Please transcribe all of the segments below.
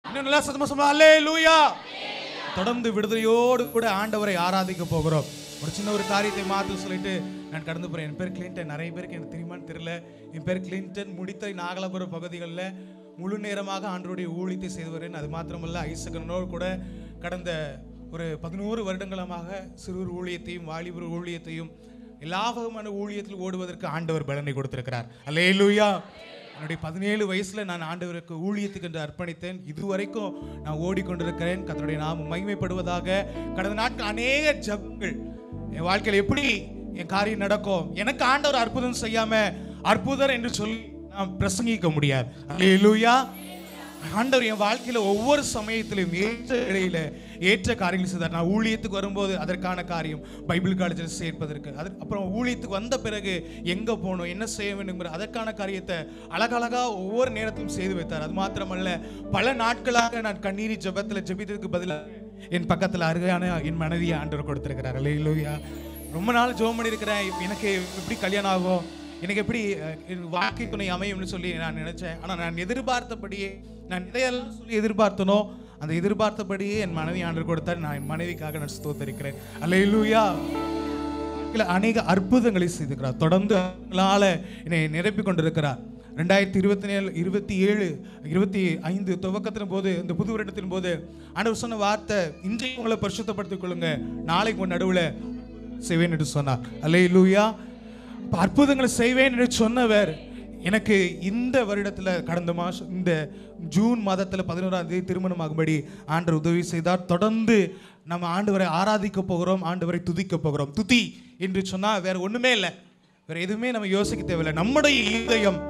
இன்னும் நல்லா சத்தமா சொல்லுங்க அல்லேலூயா. தொடர்ந்து விடுதலையோடு கூட ஆண்டவரை ஆராதிக்க போகிறோம். ஒரு சின்ன ஒரு காரியத்தை மாற்ற சொல்லிட்டு நான் கடந்து போறேன். என் பேர் கிளின்டன். நிறைய பேருக்கு எனக்கு தெரியுமான்னு தெரியல. என் பேர் கிளின்டன். முடித்த நாகலாபுரம் பகுதிகளில் முழு நேரமாக ஆண்டவருடைய ஊழியத்தை செய்து வரேன். அது மாத்திரமல்ல, ஐசகனோடு கூட கடந்த ஒரு 11 வருடங்களமாக சிறுவர் ஊழியத்தையும் வாலிபர் ஊழியத்தையும் எல்லா வகையான ஊழியத்தில் ஓடுவதற்கு ஆண்டவர் பலனை கொடுத்திருக்கிறார். அல்லேலூயா. என்னுடைய 17 வயசுல நான் ஆண்டவருக்கு ஊழியத்துக்கு என்று அர்ப்பணித்தேன். இதுவரைக்கும் நான் ஓடிக்கொண்டிருக்கிறேன். கர்த்தருடைய நாமம் மகிமைப்படுவதாக. கடந்த நாட்கள் அநேக ஜெபங்கள் என் வாழ்க்கையில் எப்படி என் காரியம் நடக்கும், எனக்கு ஆண்டவர் அற்புதம் செய்யாம அற்புதர் என்று சொல்லி நான் பிரசங்கிக்க முடியாது. அல்லேலூயா. ஆண்டவர் என் வாழ்க்கையில ஒவ்வொரு சமயத்திலும் ஏற்ற இடையில ஏற்ற காரியங்கள் செய்தார். நான் ஊழியத்துக்கு வரும்போது அதற்கான காரியம் பைபிள் காலேஜில் சேர்ப்பதற்கு, அப்புறம் ஊழியத்துக்கு வந்த பிறகு எங்க போகணும், என்ன செய்ய வேண்டுங்கிற அதற்கான காரியத்தை அழகழகா ஒவ்வொரு நேரத்திலும் செய்து வைத்தார். அது மாத்திரமல்ல, பல நாட்களாக நான் கண்ணீரி ஜெபத்தில் ஜெபித்ததுக்கு பதிலாக என் பக்கத்தில் அருகையான என் மனைவியை ஆண்டவர் கொடுத்திருக்கிறார். அல்லேலூயா. ரொம்ப நாள் ஜெபம் பண்ணியிருக்கிறேன். எனக்கு எப்படி கல்யாணம் ஆகும், எனக்கு எப்படி வாழ்க்கை துணை அமையும்னு சொல்லி நான் நினைச்சேன். ஆனால் நான் எதிர்பார்த்தபடியே, நான் எதையெல்லாம் சொல்லி எதிர்பார்த்தனோ அந்த எதிர்பார்த்தபடியே என் மனைவி ஆண்டவர் கொடுத்தார். நான் என் மனைவிக்காக நான் ஸ்தோத்திரிக்கிறேன். அல்லேலூயா. அநேக அற்புதங்களை செய்திருக்கிறார். தொடர்ந்து என்னை நிரப்பிக் கொண்டிருக்கிறார். 2027 25 துவக்கத்தின் போது, இந்த புது வருடத்தின் போது ஆண்டவர் சொன்ன வார்த்தை, இன்றைக்கு உங்களை பரிசுத்தப்படுத்திக் கொள்ளுங்க, நாளைக்கு உன் நடுவில் செய்வேன் என்று சொன்னார். அல்லேலூயா. அற்புதங்களை செய்வேன் என்று சொன்னவர் எனக்கு இந்த வருடத்தில் கடந்த மாதம் இந்த ஜூன் மாதத்தில் 11ஆம் தேதி திருமணமாகும்படி ஆண்டவர் உதவி செய்தார். தொடர்ந்து நம்ம ஆண்டவரை ஆராதிக்க போகிறோம், ஆண்டவரை துதிக்க போகிறோம். துதி என்று சொன்னால் வேற ஒன்றுமே இல்லை, வேற எதுவுமே நம்ம யோசிக்க தேவையில்லை. நம்முடைய இதயம்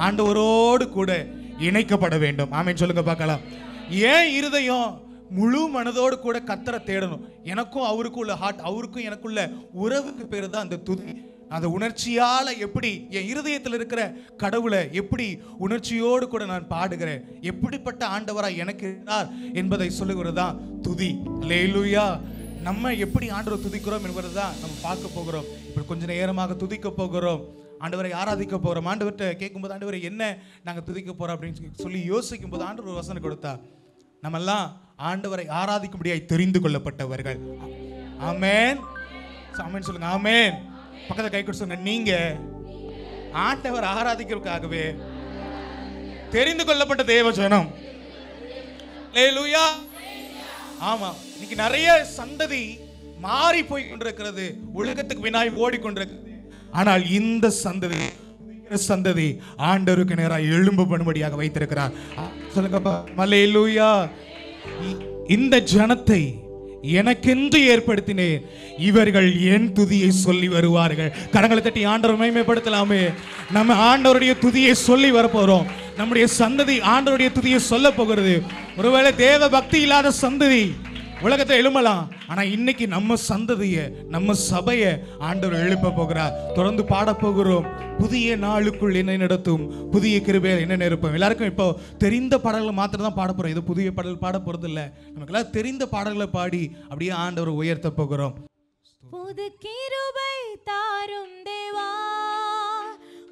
ஆண்டவரோடு கூட இணைக்கப்பட வேண்டும். ஆமென் சொல்லுங்க பார்க்கலாம். ஏன் இருதயம் முழு மனதோடு கூட கர்த்தரை தேடணும். எனக்கும் அவருக்கும் உள்ள ஹார்ட், அவருக்கும் எனக்குள்ள உறவுக்கு பேர் தான் அந்த துதி. அந்த உணர்ச்சியால எப்படி என் இருதயத்தில் இருக்கிற கடவுளை எப்படி உணர்ச்சியோடு கூட நான் பாடுகிறேன், எப்படிப்பட்ட ஆண்டவராய் எனக்கு இருக்கிறார் என்பதை சொல்லுகிறது தான் துதி. அல்லேலூயா. நம்ம எப்படி ஆண்டவரை துதிக்கிறோம் என்பதை தான் நம்ம பார்க்க போகிறோம். இப்போ கொஞ்ச நேரமாக துதிக்க போகிறோம், ஆண்டவரை ஆராதிக்க போகிறோம். ஆண்டவர்கிட்ட கேட்கும்போது, ஆண்டவரை என்ன நாங்கள் துதிக்க போகிறோம் அப்படின்னு சொல்லி யோசிக்கும் போது ஆண்டவர் ஒரு வசனம் கொடுத்தா, நம்மெல்லாம் ஆண்டவரை ஆராதிக்கும்படியாய் தெரிந்து கொள்ளப்பட்டவர்கள். ஆமென். ஆமென் சொல்லுங்க. ஆமென். பக்கத்துல கை கொடுத்து சொல்லுங்க, நீங்க ஆண்டவர் ஆராதிக்கிறதுக்காகவே தெரிந்து கொள்ளப்பட்ட தேவ ஜனம். அல்லேலூயா. ஆமா, இன்னைக்கு நிறைய சந்ததி மாறி போய் கொண்டிருக்கிறது, உலகத்துக்கு வினாய் ஓடிக்கொண்டிருக்கிறது. ஆனால் இந்த சந்ததி ஆண்டவருக்கு நேராக எழும்பு பண்ணும்படியாக வைத்திருக்கிறார். சொல்லுங்கப்பா. அல்லேலூயா. இந்த ஜனத்தை எனக்கென்று ஏற்படுத்தினேன், இவர்கள் என் துதியை சொல்லி வருவார்கள். கரங்களை தட்டி ஆண்டவரை மகிமைப்படுத்தலாமே. நம்ம ஆண்டவருடைய துதியை சொல்லி வரப்போறோம். நம்முடைய சந்ததி ஆண்டவருடைய துதியை சொல்ல போகிறது. ஒருவேளை தேவ பக்தி இல்லாத சந்ததி உலகத்தை எழுமலாம், ஆனா இன்னைக்கு நம்ம சந்ததியை, நம்ம சபையை ஆண்டவர் எழுப்ப போகிறார். தொடர்ந்து பாட போகிறோம். புதிய நாளுக்குள் என்னை நடத்தும், புதிய கிருபையில் என்ன நிரப்பும். எல்லாருக்கும் இப்போ தெரிந்த பாடல்களை மாத்திரம் தான் பாட போறோம். இது புதிய பாடல் பாட போறது இல்லை. நமக்கெல்லாம் தெரிந்த பாடல்களை பாடி அப்படியே ஆண்டவர் உயர்த்த போகிறோம். புது கிருபை தாரும் தேவா,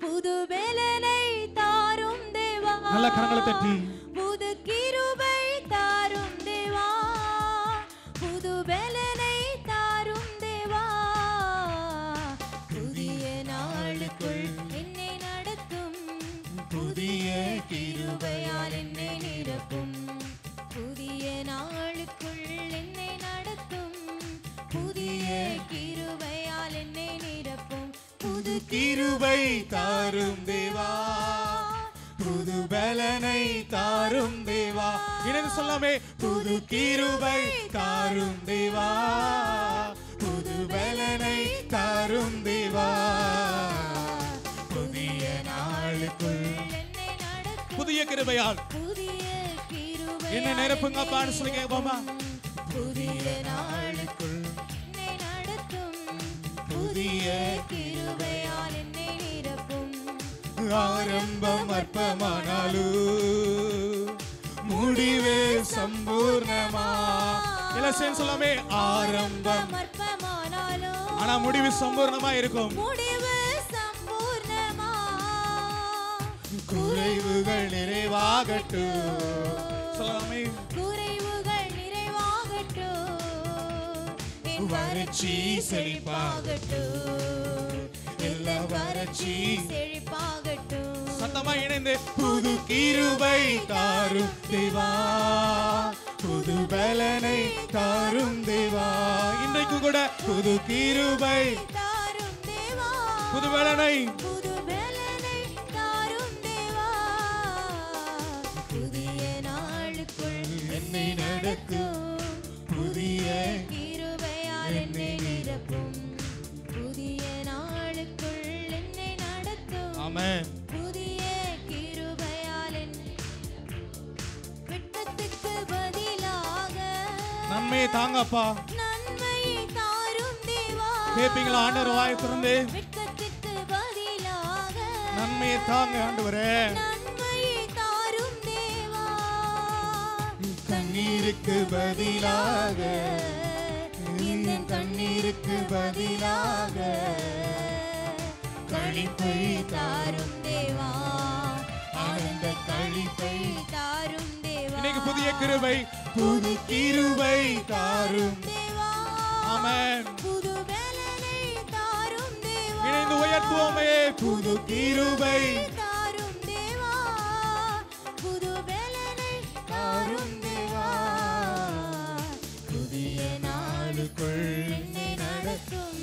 புது பலனை தாரும் தேவா. நல்ல கரங்களை தட்டி. புது கிருபை தாரும் தேவா, புது பலனை தாரும் தேவா. புதிய நாளுக்குள் என்னை நடத்தும், புதிய கிருபையால் என்னை நிரப்பும். புதிய நாளுக்குள் என்னை நடத்தும், புதிய கிருபையால் என்னை நிரப்பும். புது கிருபை தாரும் தேவா, புது பலனை தாரும் தேவா. இணைந்து சொல்லாமே. புது கிருபை தாரும் தேவா, புது பலனை தாரும் தேவா. புதிய நாளுக்குள் என்னை நடத்தும், புதிய கிருபையால் புதிய கிருபை என்ன நிரப்புங்கப்பான்னு சொல்லி கேட்போமா. புதிய நாளுக்குள் என்னை நடத்தும், புதிய கிருபையால் என்னை நிரப்பும். ஆரம்பம் அற்பமானாலும் முடிவே சம்பூர்ணமா. எல்லாம் சேர்ந்து சொல்லாமே. ஆரம்பம் அற்பமானாலும் ஆனா முடிவு சம்பூர்ணமா இருக்கும். முடிவு சம்பூர்ணமா. குறைவுகள் நிறைவாகட்டும், சொல்லலாமே. குறைவுகள் நிறைவாகட்டும், என் வறட்சி செழிப்பாகட்டும், எல்லா வறட்சி செழிப்பாகட்டும். சத்தமா இணைந்து புது கிருபை தாரும் தேவா, புது பலனை தாரும் தேவா. இன்றைக்கு கூட புது கிருபை தாரும் தேவா, புது பலனை புது பலனை தாரும் தேவா. புதிய நாளுக்குள் என்னை நடத்தும், புதிய கிருபையால் என்னை நிரப்பும். புதிய நாளுக்குள் என்னை நடத்தும், ஆமென். புதிய கிருபையால் என்னை வெட்கத்துக்கு பதிலாக நன்மையை தாங்கப்பா. நன்மையை தாரும் தேவா. கேப்பீங்களா ஆண்டவர் வாயை திறந்து? வெட்கத்துக்கு பதிலாக நன்மையை தாங்க ஆண்டவரே. நன்மையை தாரும் தேவா. கண்ணீருக்கு பதிலாக, இந்த கண்ணீருக்கு பதிலாக களிப்பை தாரும் தேவா, ஆனந்த களிப்பை தாரும் தேவா. இன்னைக்கு புதிய கிருபை, புது கிருபை தாரும் தேவா. ஆமென். புது பலனை தாரும் தேவா. இணைந்து உயர்த்துவோமே. புது கிருபை தாரும் தேவா, புது பலனை தாரும் தேவா. புதிய நாளுக்குள் என்னை நடத்தும்,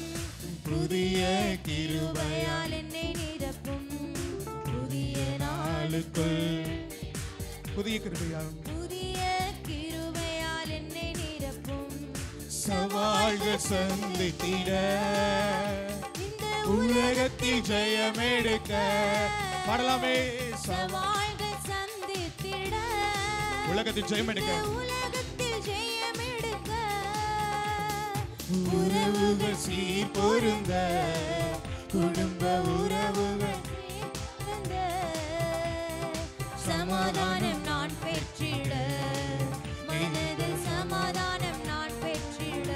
புதிய கிருபையால் என்னை நிரப்பும். புதிய நாளுக்குள் புதிய கிருபையால் புதிய கிருபையால் என்னை நிரப்பும். சவால்கள் சந்தித்திட, இந்த உலகத்தில் ஜெயம் எடுக்க பாடலாமே. சவால்கள் சந்தித்திட, உலகத்தில் ஜெயம் எடுக்க, உலகத்தில் ஜெயம் எடுக்க உறவுகள் சீர் பொருந்த, குடும்ப உறவுகள் சேர்ந்த சமாதானம் நான் பெற்றிட, மனதில் சமாதானம் நான் பெற்றிட.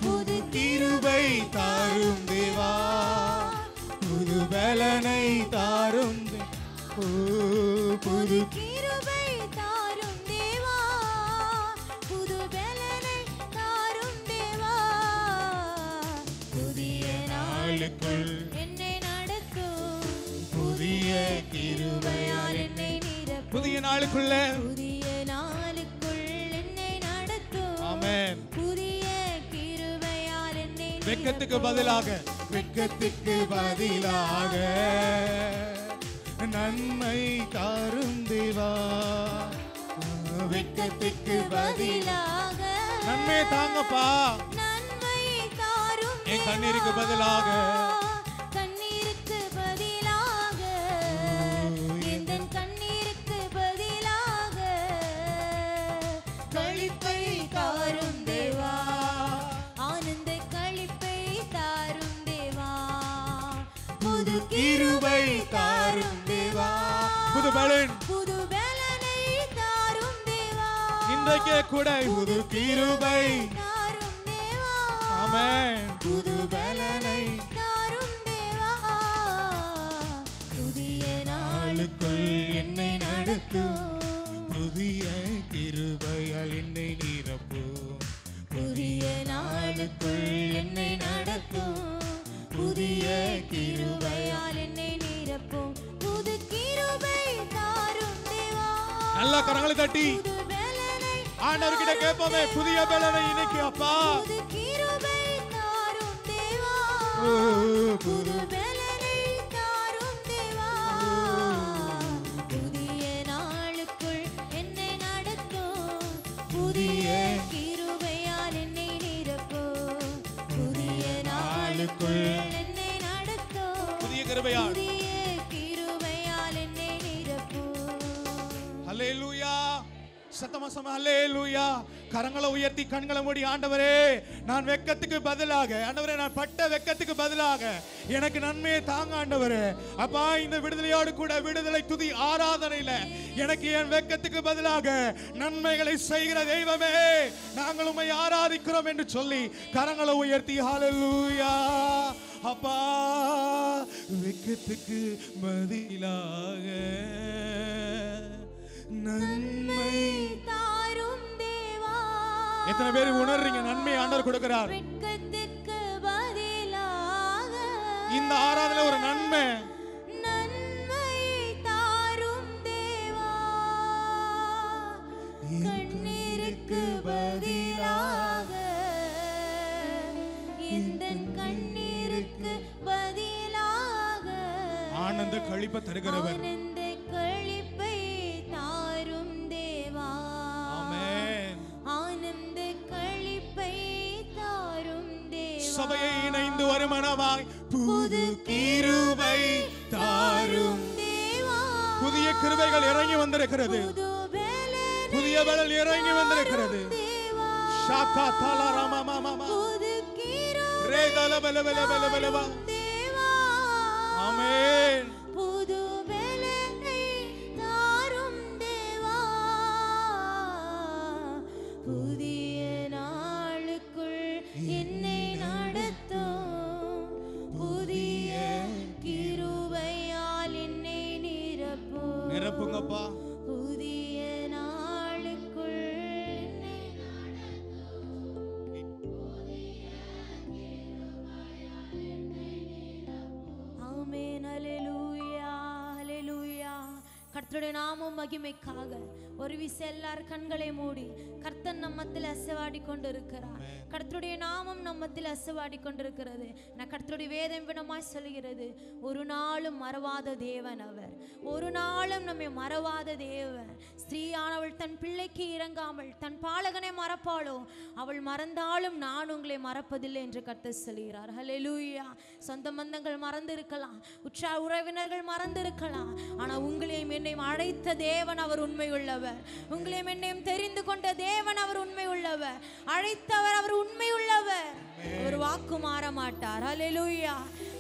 புது கிருபை தாரும் தேவா, புது பலனை தாரும் தே- ஓ, புது கிருபை தாரும் தேவா, புது பலனை தாரும் தேவா. புதிய நாளுக்குள் என்னை நடத்தும், புதிய கிருபையால் என்னை நிரப்பும். புதிய நாளுக்குள்ள புதிய நாளுக்குள் என்னை நடத்தும், ஆமென். புதிய கிருபையால் என்னை வெட்கத்துக்கு பதிலாக, வெட்கத்துக்கு பதிலாக நன்மை தாரும் தேவா, வெட்கத்துக்கு பதிலாக பதிலாக நன்மை தாங்கப்பா. நன்மை தாரும் என் கண்ணீருக்கு பதிலாக, கண்ணீருக்கு பதிலாக, எந்தன் கண்ணீருக்கு பதிலாக களிப்பை தாரும் தேவா, ஆனந்த களிப்பை தாரும் தேவா. புது கிருபை தாரும் தேவா, புது பலன் புது பலனை தாரும் தேவா. இன்றைக்கே கூட புது கிருபை தாரும் தேவா, ஆமென். புது பலனை தாரும் தேவா. புதிய நாளுக்குள் என்னை நடத்தும், புதிய கிருபையால் என்னை நிரப்பும். புதிய நாளுக்குள் என்னை நடத்தும், புதிய கிருபையால் என்னை நிரப்பும். புது கிருபை தாரும் தேவா, நல்ல கரங்களை தட்டி புது பலனை ஆண்டவர்கிட்ட கேட்போமே. புதிய பலனை இன்னைக்கு அப்பா, புது கிருபை தாரும் தேவா, ஓ, புது பலனை தாரும் தேவா. புதிய நாளுக்குள் என்னை நடத்தும், புதிய கிருபையால் என்னை நிரப்பும். புதிய நாளுக்குள் என்னை நடத்தும், புதிய கிருபையால். புதிய கிருபையால் என்னை நிரப்பும். ஹல்லேலூயா. சத்தமா சம ஹல்லேலூயா. கரங்களை உயர்த்தி கண்களை மூடி, ஆண்டவரே நான் வெட்கத்துக்கு பதிலாக, ஆண்டவரே நான் பட்ட வெட்கத்துக்கு பதிலாக எனக்கு நன்மையை தாங்க ஆண்டவரே. அப்பா இந்த விடுதலையோடு கூட விடுதலை துதி ஆராதனையில எனக்கு என் வெட்கத்துக்கு பதிலாக நன்மைகளை செய்கிற தெய்வமே நாங்கள் உம்மை ஆராதிக்கிறோம் என்று சொல்லி கரங்களை உயர்த்தி ஹல்லேலூயா. அப்பா வெட்கத்துக்கு பதிலாக நன்மை தாரும் தேவா. எத்தனை பேர் உணர்றீங்க நன்மை ஆண்டவர் கொடுக்கிறார்? வெட்கத்திற்கு பதிலாக இந்த ஆராதனை ஒரு நன்மை. நன்மை தாரும் தேவா. கண்ணீருக்கு பதிலாக இந்த கண்ணீருக்கு பதிலாக ஆனந்த களிப்பை தருகிறவர். ஆனந்த களிப்பை தாரும் தேவா. ஆமென். ஆனந்த களிப்பை தாரும் தேவா. சபையை இணைந்து வருமனவாய் புது கிருபை தாரும் தேவா. புதிய கிருபைகள் இறங்கி வந்திருக்கிறது. புதிய பலன் இறங்கி வந்திருக்கிறது. தேவா. ஷாக்கா தலா ரமா மாமா புது கிருபை ரேதல பல பல பல பலவா. தேவா. ஆமென். புது பலனை தாரும் தேவா. புதிய நாளுக்குள் என்னை நடத்தும். புதிய கிருபையால் என்னை நிரப்பும். நிரப்புங்கப்பா. புதிய நாளுக்குள் என்னை ஆமென். ஹல்லேலூயா, ஹல்லேலூயா. கர்த்தருடைய நாமம் மகிமைக்காக ஒரு விசை எல்லாரும் கண்களை மூடி கர்த்தர் நம்மத்தில் அசைவாடி கொண்டிருக்கிறார். கர்த்தருடைய நாமம் நம்மத்தில் அசைவாடி கொண்டிருக்கிறது. நான் கர்த்தருடைய வேதம் வினமாய் சொல்கிறது, ஒரு நாளும் மறவாத தேவன் அவர். ஒரு நாளும் நம்மை மறவாத தேவன். ஸ்திரீயானவள் தன் பிள்ளைக்கு இறங்காமல் தன் பாலகனை மறப்பாளோ? அவள் மறந்தாலும் நான் உங்களை மறப்பதில்லை என்று கர்த்தர் சொல்கிறார். ஹல்லேலூயா. சொந்த பந்தங்கள் மறந்து இருக்கலாம், உற்றார் உறவினர்கள் மறந்து இருக்கலாம், ஆனால் உங்களையும் என்னையும் அழைத்த தேவன் அவர் உண்மை உள்ளவர். உங்களையும் என்னையும் தெரிந்து கொண்ட தேவன் அவர் உண்மை உள்ளவர். அழைத்தவர் அவர் உண்மை உள்ளவர். அவர் வாக்கு மாற மாட்டார். ஹல்லேலூயா,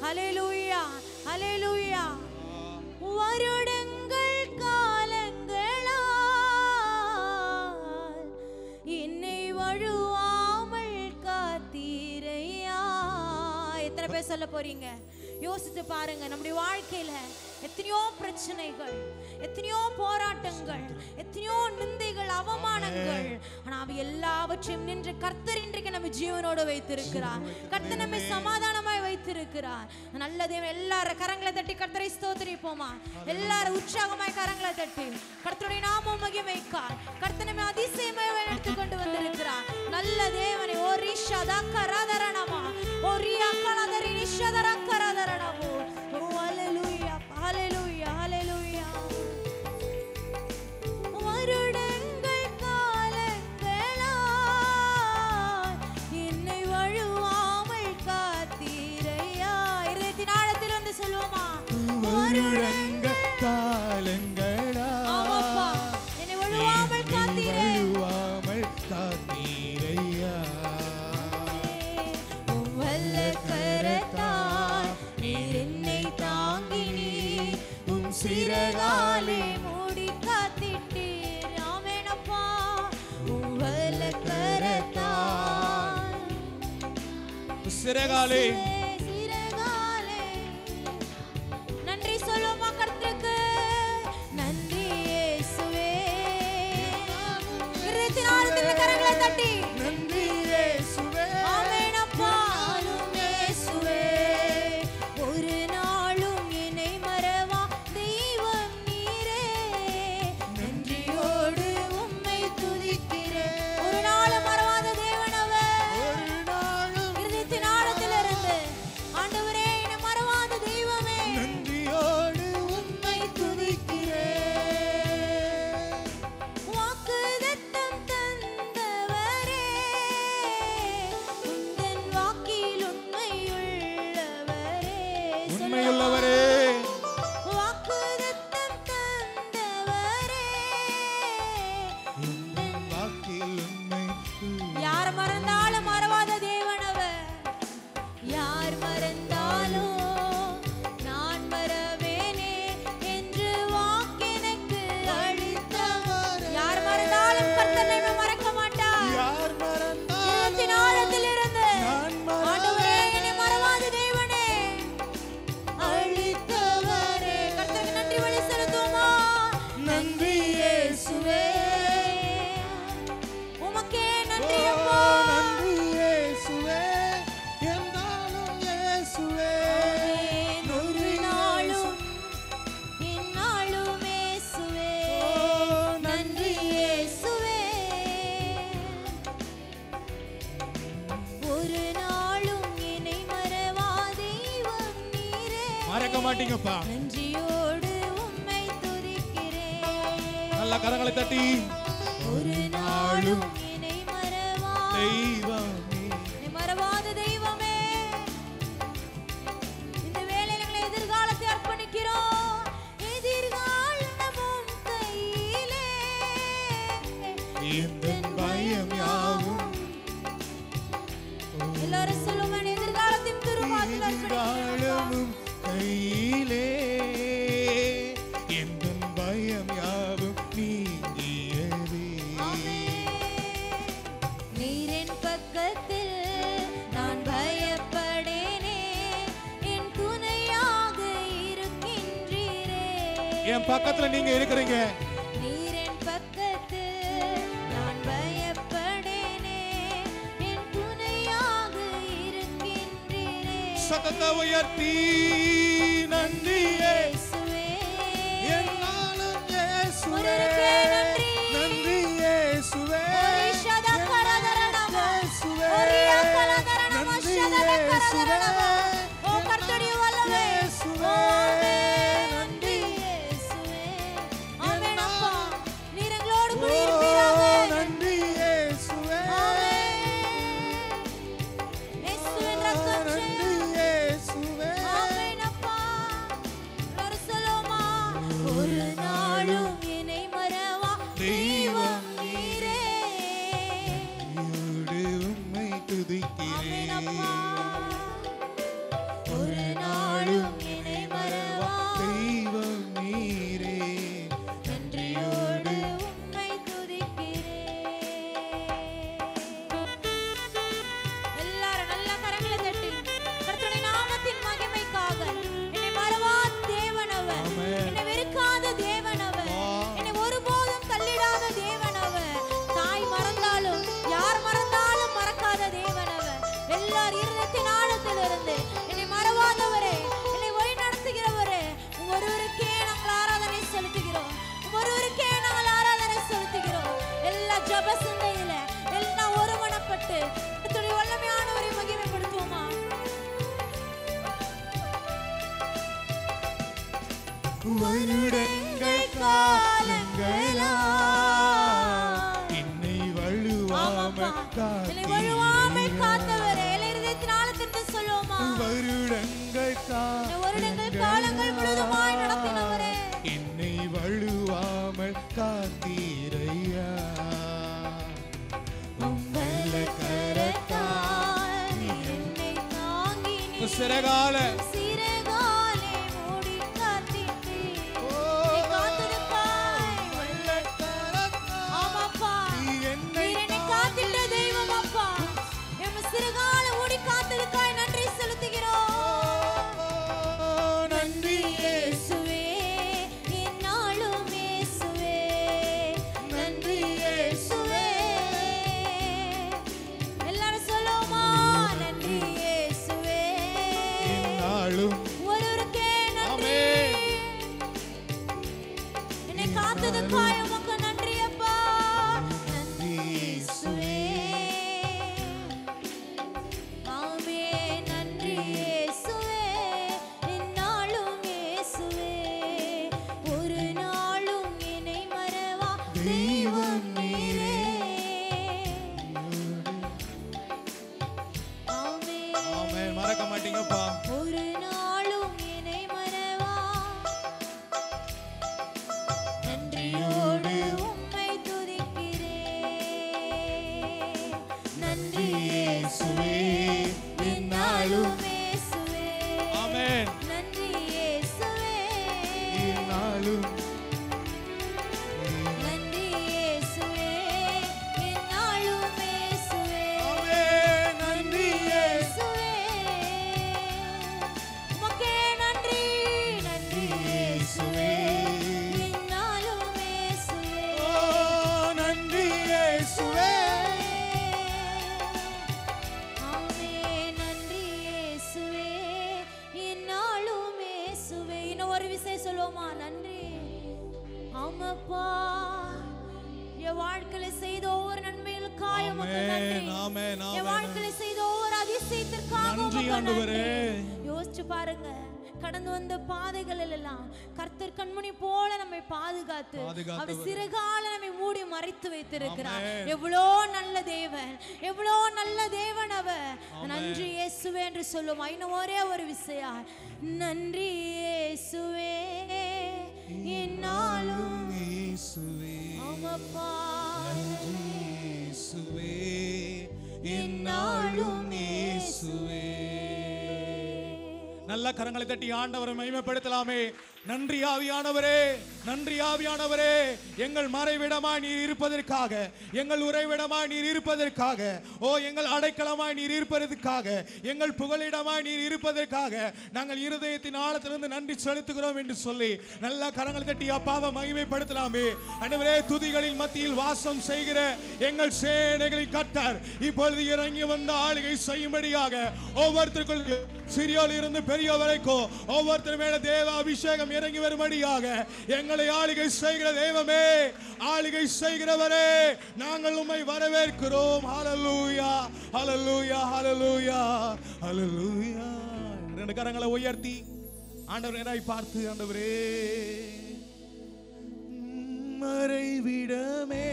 ஹல்லேலூயா, ஹல்லேலூயா. வருடங்கள் காலங்களால் என்னை வழுவாமல் காத்தீரையா. எத்தனை பேர் சொல்ல போறீங்க? யோசித்து பாருங்க. நம்முடைய வாழ்க்கையில எத்தனையோ பிரச்சனைகள், எத்தனையோ போராட்டங்கள், எத்தனையோ நிந்தைகள், அவமானங்கள், ஆனா அவை எல்லாவற்றையும் நின்று கர்த்தர் இன்றைக்கு நம்ம ஜீவனோடு வைத்திருக்கிறார். கர்த்தர் நம்மை சமாதானமாய் வைத்திருக்கிறார். நல்ல தேவன். எல்லாரும் கரங்களை தட்டி கர்த்தரை ஸ்தோத்திரிப்போமா? எல்லாரும் உற்சாகமாய் கரங்களை தட்டி கர்த்தருடைய நாமம் மகிமைக்கார். கர்த்தர் நம்மை அதிசயமாய் எடுத்துக்கொண்டு வந்திருக்கிறார். நல்ல தேவனை ஓ ரிஷா தக்கராதரணமா ஓ ரியா கலதரி நிஷதரக்கராதரணமோ. ஓ ஹல்லேலூயா, ஹல்லேலூயா, ஹல்லேலூயா. வருடங்கள் காலங்களால் என்னை வழுவாமல் காத்தீரையா. இதயத்தின் ஆழத்தில் வந்து சொல்லுவோமா? வருடங்கள் காலங்களால் ஆமாப்பா, என்னை வழுவாமல் காத்தீரே. வழுவாமல் காத்தீரையா. உம் வல்ல கரத்தால் நீர் என்னை தாங்கினீர். உம் சிறகாலே மூடி காத்திட்டீர். ஆமெனப்பா. உம் வல்ல கரத்தால் சிறகாலே சிறகாலே. நன்றி சொல்லுமா கர்த்தருக்கு? நன்றி இயேசுவே. இருதயத்தின் ஆழத்தில் கரங்களை தட்டி நன்றி இயேசுவே. ஆமெனப்பா. இயேசுவே. ஒரு நாளும் என்னை மறவா தெய்வம் நீரே. நன்றியோடு உம்மை துதிக்கிறேன். ஒரு நாளும் மறவாத தேவன் அவர். ஒரு நாளும் இருதயத்தின் ஆழத்திலிருந்து ஆண்டவரே, என்னை மறவாத தெய்வமே, நன்றியோடு உம்மை துதிக்கிறேன். வாக்குத்தத்தம் மறக்க மாட்டீங்கப்பா. நன்றியோடு உம்மை துதிக்கிறேன். நல்ல கரங்களை தட்டி ஒரு நாளும் என்னை மறவா தெய்வமே, என்னை மறவாத தெய்வமே, இந்த வேளையில எங்களை எதிர்காலத்தை அர்ப்பணிக்கிறோம். எதிர்காலமும் கையிலே எந்தன் பயம் யாவும். எல்லாரும் சொல்லுங்க, எதிர்காலத்தின் திருவாதில் எதிர்காலமும் கையிலே எந்தன் பயம் யாவும் நீங்கியதே. நீரின் பக்கத்தில் நான் பயப்படேனே, என் துணையாக இருக்கின்றீரே. என் பக்கத்துல நீங்க இருக்கிறீங்க. நீரின் பக்கத்தில் நான் பயப்படேனே, என் துணையாக இருக்கின்றீரே. சத்தத்தை உயர்த்தி நன்றியே இயேசுவே, என்னாலும் இயேசுவே, ஒருவருக்கே நன்றி. நன்றி இயேசுவே, ஒரு ஷதகரதரணம, இயேசுவே, ஒரு யகலதரணம, நன்றி ஷதகரதரணம. இயேசுவே, ஓ கர்த்தருடைய வல்லமை. இயேசுவே, ஆமென். நன்றி இயேசுவே. ஆமென் அப்பா. நீர் எங்களோடு கூட இருப்பீராக. நன்றி இயேசுவே, ஆமென். இயேசுவின் ரத்தம் நன்றி ஜெயம். இயேசுவே. ஆமென் அப்பா. எல்லாரும் சொல்லுவோமா? ஒரு நாளும் என்னை மறவா தெய்வம் நீரே. உம்மை ஆமென் துதிக்கிறேன். அப்பா. ஒரு நாளும் என்னை மறவா தெய்வம் நீரே. நன்றியோடு உம்மை துதிக்கிறேன். எல்லாரும் நல்ல கரங்களை தட்டி கர்த்தருடைய நாமத்தின் மகிமைக்காக என்னை மறவா தேவனவர், ஆமென். என்னை வெறுக்காத தேவனவர், என்னை ஒருபோதும் தள்ளிடாத தேவனவர், தாய் மறந்தாலும் யார் மறந்தாலும் மறக்காத தேவனவர், எல்லார் இருதயத்தின் ஆழத்திலிருந்து என்னை மறவாதவரே, என்னை வழி நடத்துகிறவரே, ஒருவருக்கே நாங்கள் ஆராதனை செலுத்துகிறோம். ஒருவருக்கே நாங்கள் ஆராதனை செலுத்துகிறோம். எல்லா ஜெப சிந்தையில எல்லாம் ஒருமனப்பட்டு கர்த்தருடைய வல்லமையானவரை மகிமைப்படுத்துவோமா? வருடங்கள் காலங்களா என்னை வழுவாமல் என்னை வழுவாமல் காத்தீரே. காத்தவரே, எல்லா இருதயத்தின் ஆழத்திலிருந்து சொல்லுவோமா? வருடங்கள் என்னை வருடங்கள் காலங்கள் முழுதுமாய் நடத்தினவரே, என்னை வழுவாமல் காத்தீரையா. உங்கள் கரத்தால் என்னை தாங்கி நீர் சிறகால சிறகாலே மூடி காத்தீர். நீ காத்திருப்பாய். ஆமாப்பா, நீர் என்னை காத்திட்ட தெய்வம் அப்பா. எம் சிறகாலே மூடி காத்ததுக்காய் நன்றி செலுத்துகிறோம். நன்றி இயேசுவே, என்னாலும் இயேசுவே, நன்றி இயேசுவே. எல்லாரும் சொல்லுவோமா? நன்றி இயேசுவே. நாளும் ஒருவருக்கே நன்றி. ஆமென். என்னை காத்ததுக்காய் உமக்கு நன்றி அப்பா. நன்றி இயேசுவே. ஆமென். நன்றி இயேசுவே. என்னாலும் இயேசுவே. ஒரு நாளும் என்னை மறவா தெய்வம் நீரே. ஆமென். ஆமென். மறக்க மாட்டீங்கப்பா. ஒரு நாளும் என்னை மறவா நன்றியோடு உம்மை துதிக்கிறேன். நன்றி இயேசுவே, என்னாலும் இயேசுவே. ஆமென். நன்றி இயேசுவே, நாளும் நன்றி இயேசுவே, என்னாலும் இயேசுவே. ஆமென். நன்றி இயேசுவே, உமக்கே நன்றி. நன்றி இயேசுவே, என்னாலும் இயேசுவே. ஓ நன்றி இயேசுவே. ஆமென். நன்றி இயேசுவே, என்னாலும் இயேசுவே. இன்னும் ஒரு விஷயம் சொல்லுவோமா? நன்றி. ஆமாப்பா, என் வாழ்க்கையில செய்த ஒவ்வொரு நன்மைகளுக்காக உமக்கு நன்றி. ஆமென். ஆமென். என் ஆமென். வாழ்க்கையில செய்த ஒவ்வொரு அதிசயத்திற்காக நன்றி உமக்கு ஆண்டவரே. நன்றி. யோசிச்சு பாருங்க, கடந்து வந்த பாதைகளில் எல்லாம் கர்த்தர் கண்மணி போல நம்மை பாதுகாத்து அவர் சிறகால நம்மை மூடி மறைத்து வைத்திருக்கிறார். எவ்வளோ நல்ல தேவன், எவ்வளோ நல்ல தேவன் அவர். நன்றி இயேசுவே என்று சொல்லுவோம். இன்னும் ஒரே ஒரு விஷயம், நன்றி இயேசுவே என்னாலும் இயேசுவே, ஆமாப்பா நன்றி இயேசுவே என்னாலும் இயேசுவே. நல்ல கரங்களை தட்டி ஆண்டவரை மகிமைப்படுத்தலாமே. நன்றி ஆவியானவரே, நன்றி ஆவியானவரே, எங்கள் மறைவிடமாய் நீர் இருப்பதற்காக, எங்கள் உறைவிடமாய் நீர் இருப்பதற்காக, ஓ எங்கள் அடைக்கலமாய் நீர் இருப்பதற்காக, எங்கள் புகலிடமாய் நீர் இருப்பதற்காக நாங்கள் இருதயத்தின் ஆழத்திலிருந்து நன்றி செலுத்துகிறோம் என்று சொல்லி நல்ல கரங்களை தட்டி அப்பாவை மகிமைப்படுத்தலாமே. ஆண்டவரே, துதிகளின் மத்தியில் வாசம் செய்கிற எங்கள் சேனைகளின் கர்த்தர் இப்பொழுது இறங்கி வந்த ஆளுகை செய்யும்படியாக ஒவ்வொருத்தருக்குள் சிறியோல் இருந்து பெரிய வரைக்கும் ஒவ்வொருத்தர் மேல தேவ அபிஷேகம் இறங்கி வரும்படியாக எங்களை ஆளுகை செய்கிற தெய்வமே, ஆளுகை செய்கிறவரே, நாங்கள் உம்மை வரவேற்கிறோம். ஹல்லேலூயா, ஹல்லேலூயா, ஹல்லேலூயா, ஹல்லேலூயா. ரெண்டு கரங்களை உயர்த்தி ஆண்டவரை நேராய் பார்த்து, ஆண்டவரே மறைவிடமே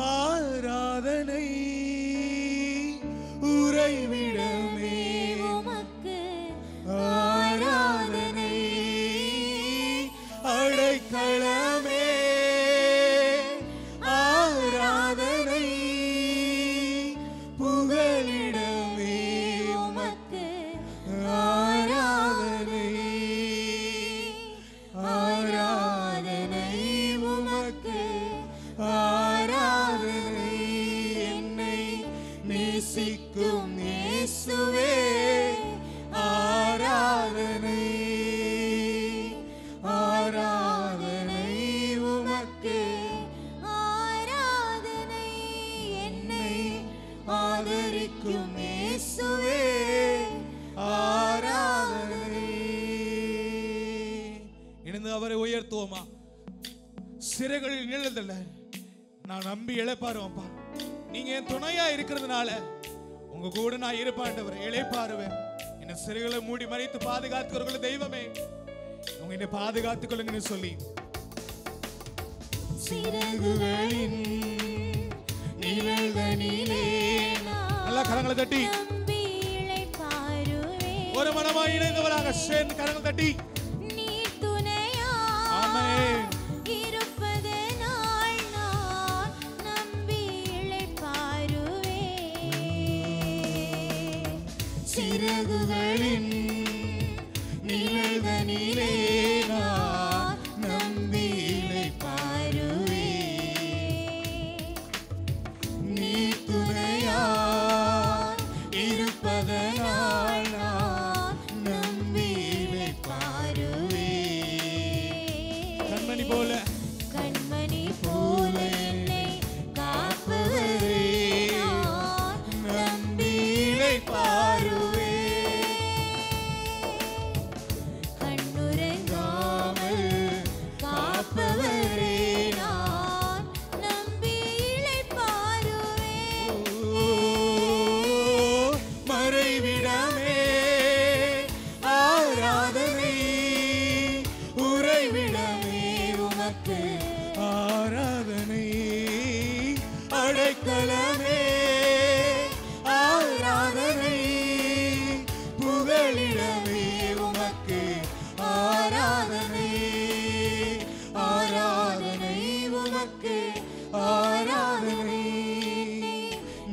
ஆராதனை, உறைவிடமே உமக்கு ஆராதனை, அடைக்கலமே ஆராதனை, புகலிடமே உமக்கு ஆராதனை, ஆராதனை உமக்கு ஆராதனை. என்னை நேசிக்கும் இயேசுவே ஆராதனை, ஆராதனை உமக்கு ஆராதனை. என்னை ஆதரிக்கும் இயேசுவே ஆராதனை. இணைந்து அவரை உயர்த்துவோமா? சிறைகளில் நிழல்ல நான் நம்பி இளைப்பாருவேன்ப்பா. நீங்க என் துணையா இருக்கிறதுனால உங்க கூட நான் இருப்பாண்டவரை இளைப்பாருவேன். என்ன சிறைகளை மூடி மறைத்து பாதுகாத்துக்கிறவர்கள் தெய்வமே, உங்க என்னை பாதுகாத்துக் கொள்ளுங்கன்னு சொல்லி சிறகுகளின் நிழல்களிலே நல்லா கரங்களை தட்டி நம்பி இளைப்பாறுவேன். ஒரு மனமாய் இணைந்தவராக சேர்ந்து கரங்களை தட்டி நீ துணையா ஆமென். இருப்பதனால் நான் நம்பி இளைப்பாறுவேன். சிறகுகளின் நிழல்களிலே நான் நம்பி இளைப்பாறுவேன். நீ துணையாய் இருப்பதனால் நான் நம்பி இளைப்பாறுவேன். கண்மணி போல, கண்மணி போல என்னை காப்பவரே நான் நம்பி இளைப்பாறுவேன். கண்ணுறங்காமல் காப்பவரே நான் நம்பி இளைப்பாறுவேன். மறைவிடமே ஆராதனை, உறைவிடமே உமக்கு ஆராதனை, அடைக்கலமே ஆராதனை, புகலிடமே உமக்கு ஆராதனை, ஆராதனை உமக்கு ஆராதனை.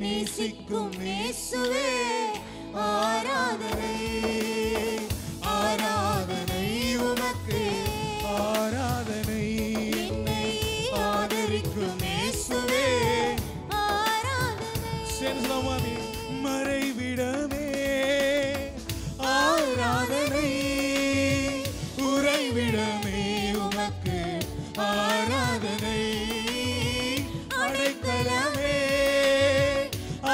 நேசிக்கும் இயேசுவே ஆராதனை, ஆராதனை உமக்கு ஆராதனை. என்னை ஆதரிக்கும் இயேசுவே ஆராதனை. சென்சுலமாமி மறைவிடமே ஆராதனை, உறைவிடமே உமக்கு ஆராதனை, அடைக்கலமே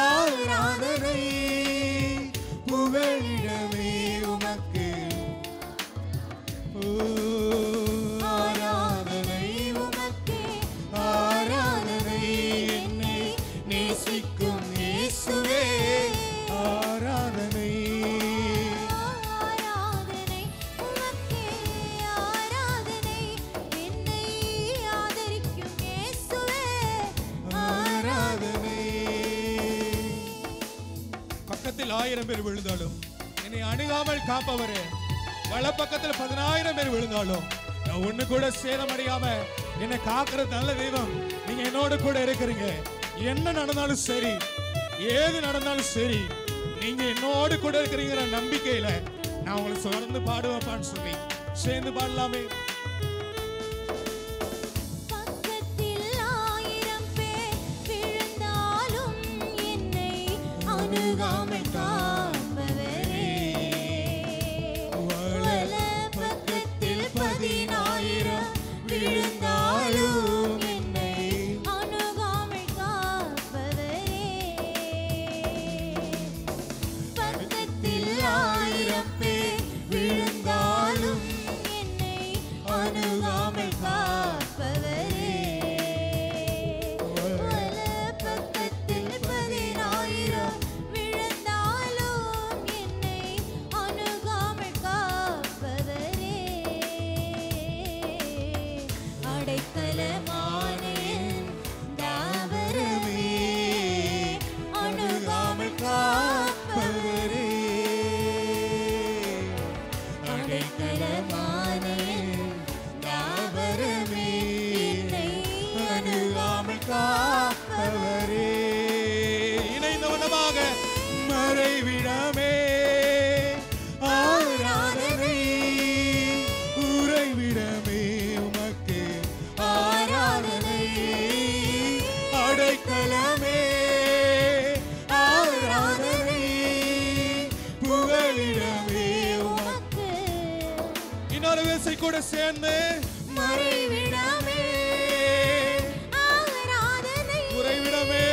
ஆராதனை, புகலிடமே உமக்கு ஆராதனை உமக்கு ஆராதனை. என்னை நேசிக்கும் இயேசு 10,000 பேர் விழுந்தாலும் என்னை அணுகாமல் காப்பவரே, வலப்பக்கத்தில் 10,000 பேர் விழுந்தாலும் நான் ஒண்ணு கூட சேதமடையாம என்னை காக்கிற நல்ல தெய்வம் நீங்க என்னோட கூட இருக்கிறீங்க. என்ன நடந்தாலும் சரி, ஏது நடந்தாலும் சரி, நீங்க என்னோடு கூட இருக்கிறீங்கிற நம்பிக்கையில நான் உங்களை தொடர்ந்து பாடுவேன்பான்னு சொல்லி சேர்ந்து பாடலாமே. பக்கத்தில் 1000 பேர் விழுந்தாலும் என்னை அணுகாமல் காப்பவரே, வலப்பக்கத்தில் 10,000 விழுந்தாலும் என்னை அணுகாமல் காப்பவரே, பக்கத்தில் 1000 பேர் விழுந்தாலும் என்னை அணுகாமல் காப்பவரே, வலப்பக்கத்தில் 10,000 விழுந்தாலும் என்னை அணுகாமல் காப்பவரே, அடைக்கலமான என் தாவரமே, அணுகாமல் காப்பவரே, அடைக்கலமான என் தாவரமே, என்னை அணுகாமல் காப்பவரே, இணைந்தவனமாக மறைவிடமே ஆராதனை, உறைவிடமே உமக்கு ஆராதனை, அடைக்கலமே ஆராதனை, புகழிடமே உமக்கு இன்னொரு வேசை கூட சேர்ந்து மறைவிடமே ஆராதனை, உறைவிடமே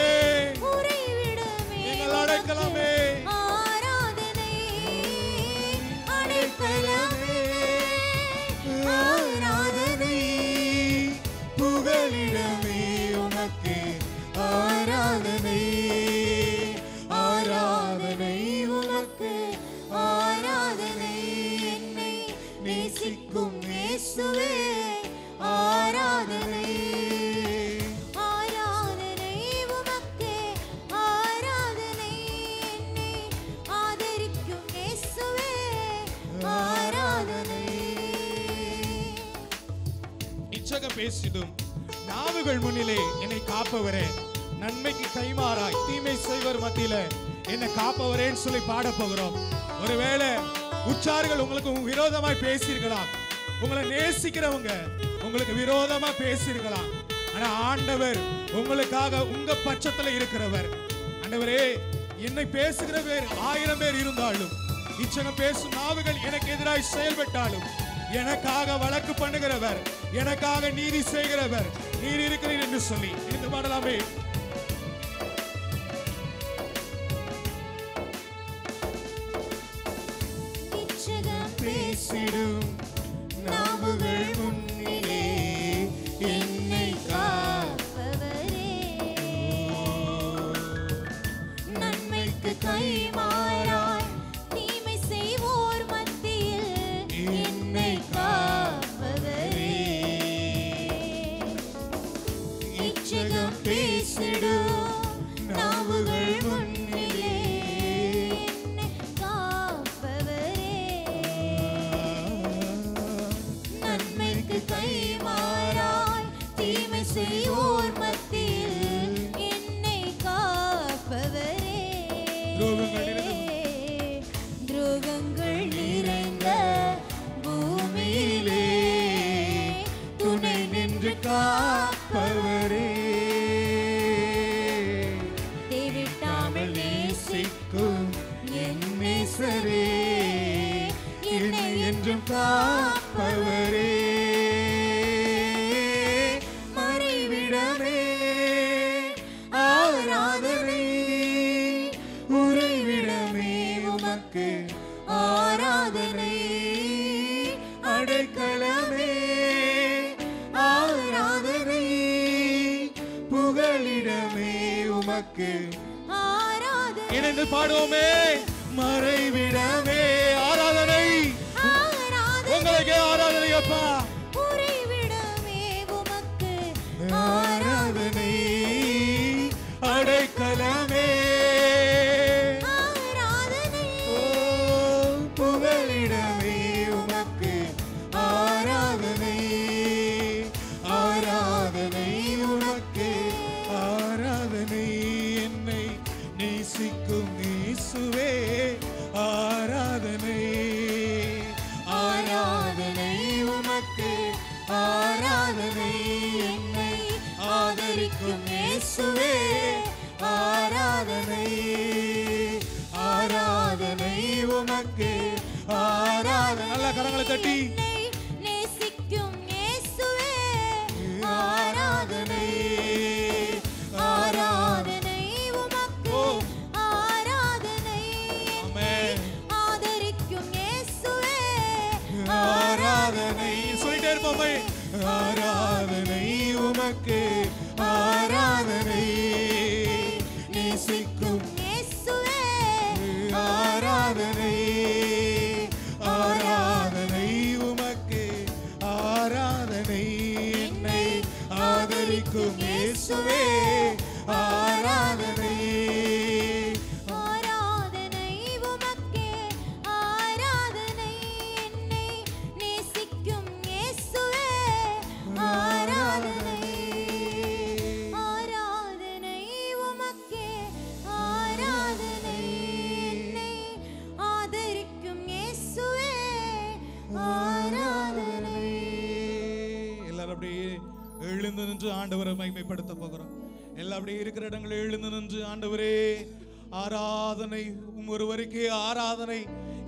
உறைவிடமே நீங்கள் அடைக்கலமே ஆராதனை, அடைக்கலமே ஆராதனை, புகழிடமே உமக்கு ஆராதனை, ஆராதனை உமக்கு ஆராதனை, என்னை நேசிக்கும் இயேசுவே ஆராதனை, ஆராதனை உமக்கு ஆராதனை, என்னை ஆதரிக்கும் இயேசுவே ஆராதனை. இச்சகம் பேசிடும் நாவுகள் முன்னிலே என்னை காப்பவரே, நன்மைக்கு கைமாறாய் தீமை செய்வர் மத்தியில என்னை காப்பவரேன்னு சொல்லி பாட போகிறோம். ஒருவேளை உச்சார்கள் உங்களுக்கு விரோதமாய் பேசியிருக்கலாம், உங்களை நேசிக்கிறவங்க உங்களுக்கு விரோதமா பேசியிருக்கலாம். ஆனா ஆண்டவர் உங்களுக்காக உங்க பட்சத்துல இருக்கிறவர். ஆண்டவரே, என்னை பேசுகிற பேர் 1000 பேர் இருந்தாலும், இச்சகம் பேசும் நாவுகள் எனக்கு எதிராய் செயல்பட்டாலும், எனக்காக வழக்கு பண்ணுகிறவர், எனக்காக நீதி செய்கிறவர் நீர் இருக்கிறீர் என்று சொல்லி இந்த பாடலாமே. இச்சகம் பேசிடும் நாவுகள் முன்னிலே என்னை காப்பவரே, நன்மைக்கு கைமாறாய் தீமை செய்வோர் மத்தியில் என்னை காப்பவரே, இச்சகம் பேசிடும் நாவுகள் முன்னிலே என்னை காப்பவரே, நன்மைக்கு கைமாறாய் தீமை செய்வோர் மத்தியில் என்னை காப்பவரே, துரோகங்கள் நிறைந்த பூமியிலே துணை நின்று காப்பவரே, தேவிட்டாமல் நேசிக்கும் என் நேசரே, என்னை என்றும் காப்பவரே, மறைவிடமே ஆராதனை, உறைவிடமே உமக்கு ஆராதனை, அடைக்கலமே ஆராதனை, புகழிடமே உமக்கு ஆராதனை. இணைந்து பாடுவோமே. மறைவிடமே ஆராதனை, உங்களுக்கு ஆராதனை அப்பா, உறைவிடமே உமக்கு ஆராதனை, அடைக்கலமே ஆராதனை, இயேசுவே ஆராதனை ஆராதனை உமக்கு ஆராதனை. நல்ல கரங்களை தட்டி நேசிக்கும் இயேசுவே ஆராதனை ஆராதனை உமக்கு ஆராதனை. ஆமென். ஆதரிக்கும் இயேசுவே ஆராதனை. சொல்லிட்டே இருப்போமே. ஆராதனை உமக்கு ஆராதனை. நேசிக்கும் இயேசுவே ஆராதனை ஆராதனை உமக்கு ஆராதனை. என்னை ஆதரிக்கும் இயேசுவே ஆராதனை ஆராதனை உமக்கே ஆராதனை. என்னை நேசிக்கும் இயேசுவே ஆராதனை ஆராதனை உமக்கே ஆராதனை. என்னை ஆதரிக்கும் இயேசுவே ஆராதனை. எல்லாரும் அப்படியே எழுந்து நின்று ஆண்டவரை மகிமைப்படுத்த போகிறோம். எல்லாம் அப்படியே இருக்கிற இடங்களில் எழுந்து நின்று ஆண்டவரே ஆராதனை ஒருவருக்கே ஆராதனை.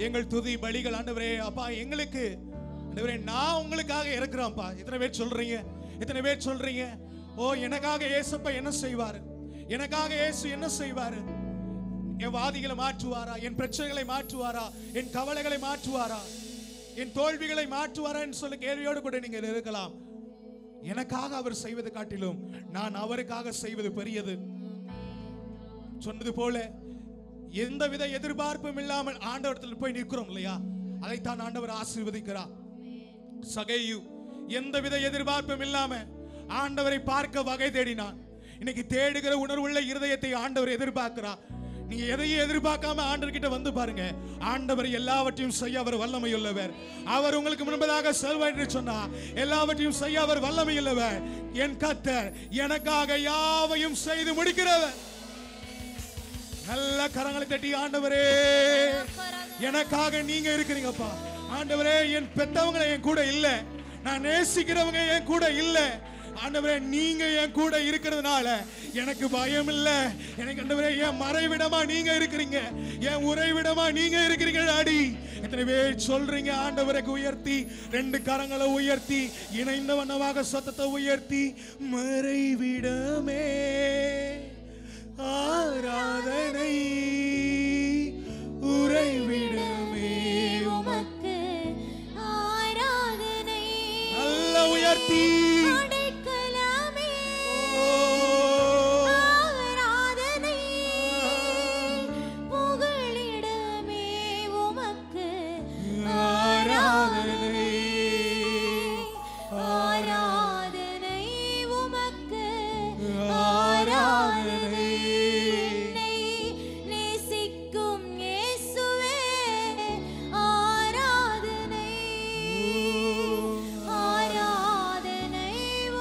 எங்கள் துதி பலிகள் ஆண்டவரே அப்பா எங்களுக்கு ஆண்டவரே நான் உங்களுக்காக இருக்கிறேன்ப்பா. எத்தனை பேர் சொல்றீங்க? எத்தனை பேர் சொல்றீங்க? ஓ எனக்காக இயேசுப்பா என்ன செய்வாரு? எனக்காக இயேசு என்ன செய்வாரு? என் வாதிகளை மாற்றுவாரா? என் பிரச்சனைகளை மாற்றுவாரா? என் கவலைகளை மாற்றுவாரா? என் தோல்விகளை மாற்றுவாரா என்று சொல்ல கேள்வியோடு கூட நீங்க இருக்கலாம். எனக்காக அவர் செய்வதை காட்டிலும் நான் அவருக்காக செய்வது பெரியது. சொன்னது போல எந்தவித எதிர்பார்ப்பும் இல்லாமல் ஆண்டவரத்தில் போய் நிற்கிறோம் இல்லையா? அதைத்தான் ஆண்டவர் ஆசீர்வதிக்கிறார். சகையு எந்தவித எதிர்பார்ப்பும் இல்லாம ஆண்டவரை பார்க்க வகை தேடினான். இன்னைக்கு தேடுகிற உணர்வுள்ள இருதயத்தை ஆண்டவர் எதிர்பார்க்கிறார். நீங்க எதையும் எதிர்பார்க்காம ஆண்டவர்கிட்ட வந்து பாருங்க. ஆண்டவர் எல்லாவற்றையும் செய்ய அவர் வல்லமையுள்ளவர். அவர் உங்களுக்கு முன்பதாக செல்வார் என்று சொன்னா எல்லாவற்றையும் செய்ய அவர் வல்லமையுள்ளவர். என் கர்த்தர் எனக்காக யாவையும் செய்து முடிக்கிறவர். நல்ல கரங்களை தட்டி ஆண்டவரே எனக்காக நீங்க இருக்கிறீங்கப்பா. ஆண்டவரே என் பெத்தவங்க என் கூட இல்ல, நான் நேசிக்கிறவங்க என் கூட இல்ல. ஆண்டவரே நீங்க என் கூட இருக்கிறதுனால எனக்கு பயம் இல்ல. எனக்கு ஆண்டவரே என் மறைவிடமா நீங்க இருக்கிறீங்க, என் உறைவிடமா நீங்க இருக்கிறீங்க டாடி. எத்தனை பேர் சொல்றீங்க ஆண்டவருக்கு உயர்த்தி ரெண்டு கரங்களை உயர்த்தி இணைந்த வண்ணமாக சத்தத்தை உயர்த்தி மறைவிடமே ஆராதனை உறைவிடமே உமக்கு ஆராதனை நல்ல உயர்த்தி அடைக்கலமே ஆராதனை புகழிடமே உமக்கு ஆராதனை ஆராதனை உமக்கு ஆராதனை. என்னை நேசிக்கும் இயேசுவே ஆராதனை ஆராதனை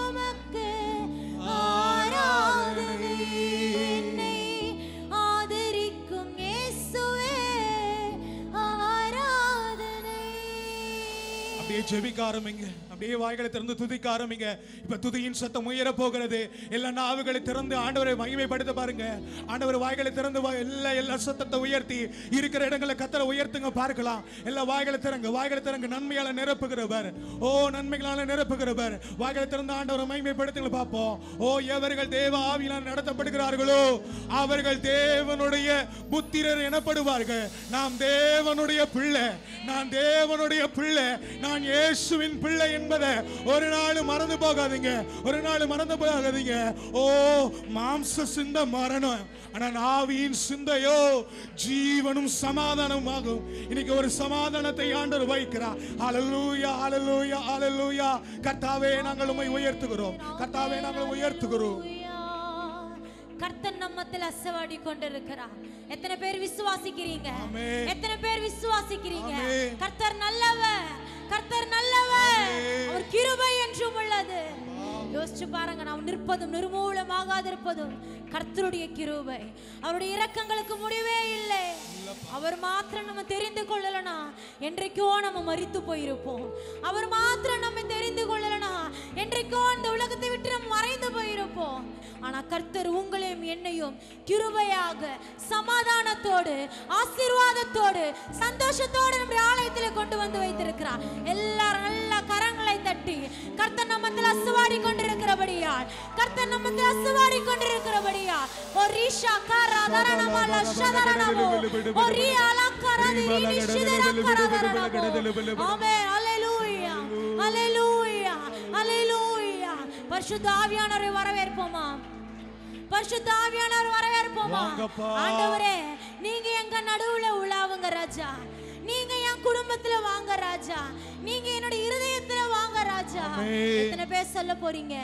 உமக்கு ஆராதனை. என்னை ஆதரிக்கும் இயேசுவே ஆராதனை. அப்படியே ஜெபிக்க ஆரம்பிங்க. அப்படியே வாய்களை திறந்து துதிக்க ஆரம்பிங்க. இப்ப துதியின் சத்தம் உயர போகிறது. எல்லா நாவுகளை திறந்து ஆண்டவரை மகிமைப்படுத்த பாருங்க. ஆண்டவர் வாய்களை திறந்து எல்லா சத்தத்தை உயர்த்தி இருக்கிற இடங்களை கத்தரை உயர்த்துங்க பார்க்கலாம். எல்லா வாய்களை திறங்க, வாய்களை திறங்க. நன்மையால நிரப்புகிறவர், ஓ நன்மைகளால நிரப்புகிறவர். வாய்களை திறந்து ஆண்டவரை மகிமைப்படுத்துங்க பார்ப்போம். ஓ எவர்கள் தேவ ஆவியால் நடத்தப்படுகிறார்களோ அவர்கள் தேவனுடைய புத்திரர் எனப்படுவார்கள். நாம் தேவனுடைய பிள்ளை, நான் தேவனுடைய பிள்ளை, நான் இயேசுவின் பிள்ளை என்பதை ஒரு நாள் மறந்து போகாதீங்க, ஒரு நாள் மறந்து போகாதீங்க. ஓ மாம்ச சிந்த மரணம், ஆனால் ஆவியின் சிந்தையோ ஜீவனும் சமாதானமும் ஆகும். இன்னைக்கு ஒரு சமாதானத்தை ஆண்டவர் வைக்கிறார். ஹல்லேலூயா ஹல்லேலூயா ஹல்லேலூயா. கர்த்தாவே நாங்கள் உம்மை உயர்த்துகிறோம், கர்த்தாவே நாங்கள் உயர்த்துகிறோம். கர்த்தர் நம்மத்தில் அசைவாடி கொண்டிருக்கிறார். எத்தனை பேர் விசுவாசிக்கிறீங்க? ஆமென். எத்தனை பேர் விசுவாசிக்கிறீங்க? ஆமென். கர்த்தர் நல்லவர், கர்த்தர் நல்லவர், அவர் கிருபை என்றும் உள்ளது. யோசிச்சு பாருங்க, நாம் நிற்பதும் நிர்மூலமாகாதிருப்பதும் கர்த்தருடைய கிருபை. அவருடைய இரக்கங்களுக்கு முடிவே இல்லை. அவர் மாத்திரம் நம்ம தெரிந்து கொள்ளலனா என்றைக்கோ நம்ம மரித்து போயிருப்போம். அவர் மாத்திரம் நம்ம தெரிந்து கொள்ளலனா என்றைக்கோ அந்த உலகத்தை விட்டு நம்ம மறைந்து போயிருப்போம். ஆனா கர்த்தர் உங்களையும் என்னையும் கிருபையாக சமாதானத்தோடு ஆசீர்வாதத்தோடு சந்தோஷத்தோடு நம்முடைய ஆலயத்தில் கொண்டு வந்து வைத்திருக்கிறார். எல்லாரும் நல்ல கரங்களை தட்டி கர்த்தர் நம்மத்தில் அசுவாடி கொண்டிருக்கிறபடியால், கர்த்தர் நம்மத்தில் அசுவாடி கொண்டிருக்கிறபடியால் ஒரிஷா கரதரனமல ஷதரனமோ ஒரியாலா கரதிரி ஷிதரகரதரனமோ. ஆமென். ஹalleluya ஹalleluya ஹalleluya. பரிசுத்த ஆவியானவரை வரவேற்போமா? பரிசுத்த ஆவியானவரை வரவேற்போமா? ஆண்டவரே, நீங்க எங்க நடுவுல உலாவுங்க ராஜா. நீங்க என் குடும்பத்துல வாங்க ராஜா. நீங்க என்னோட இருதயத்துல வாங்க ராஜா. எத்தனை பேர் சொல்ல போறீங்க?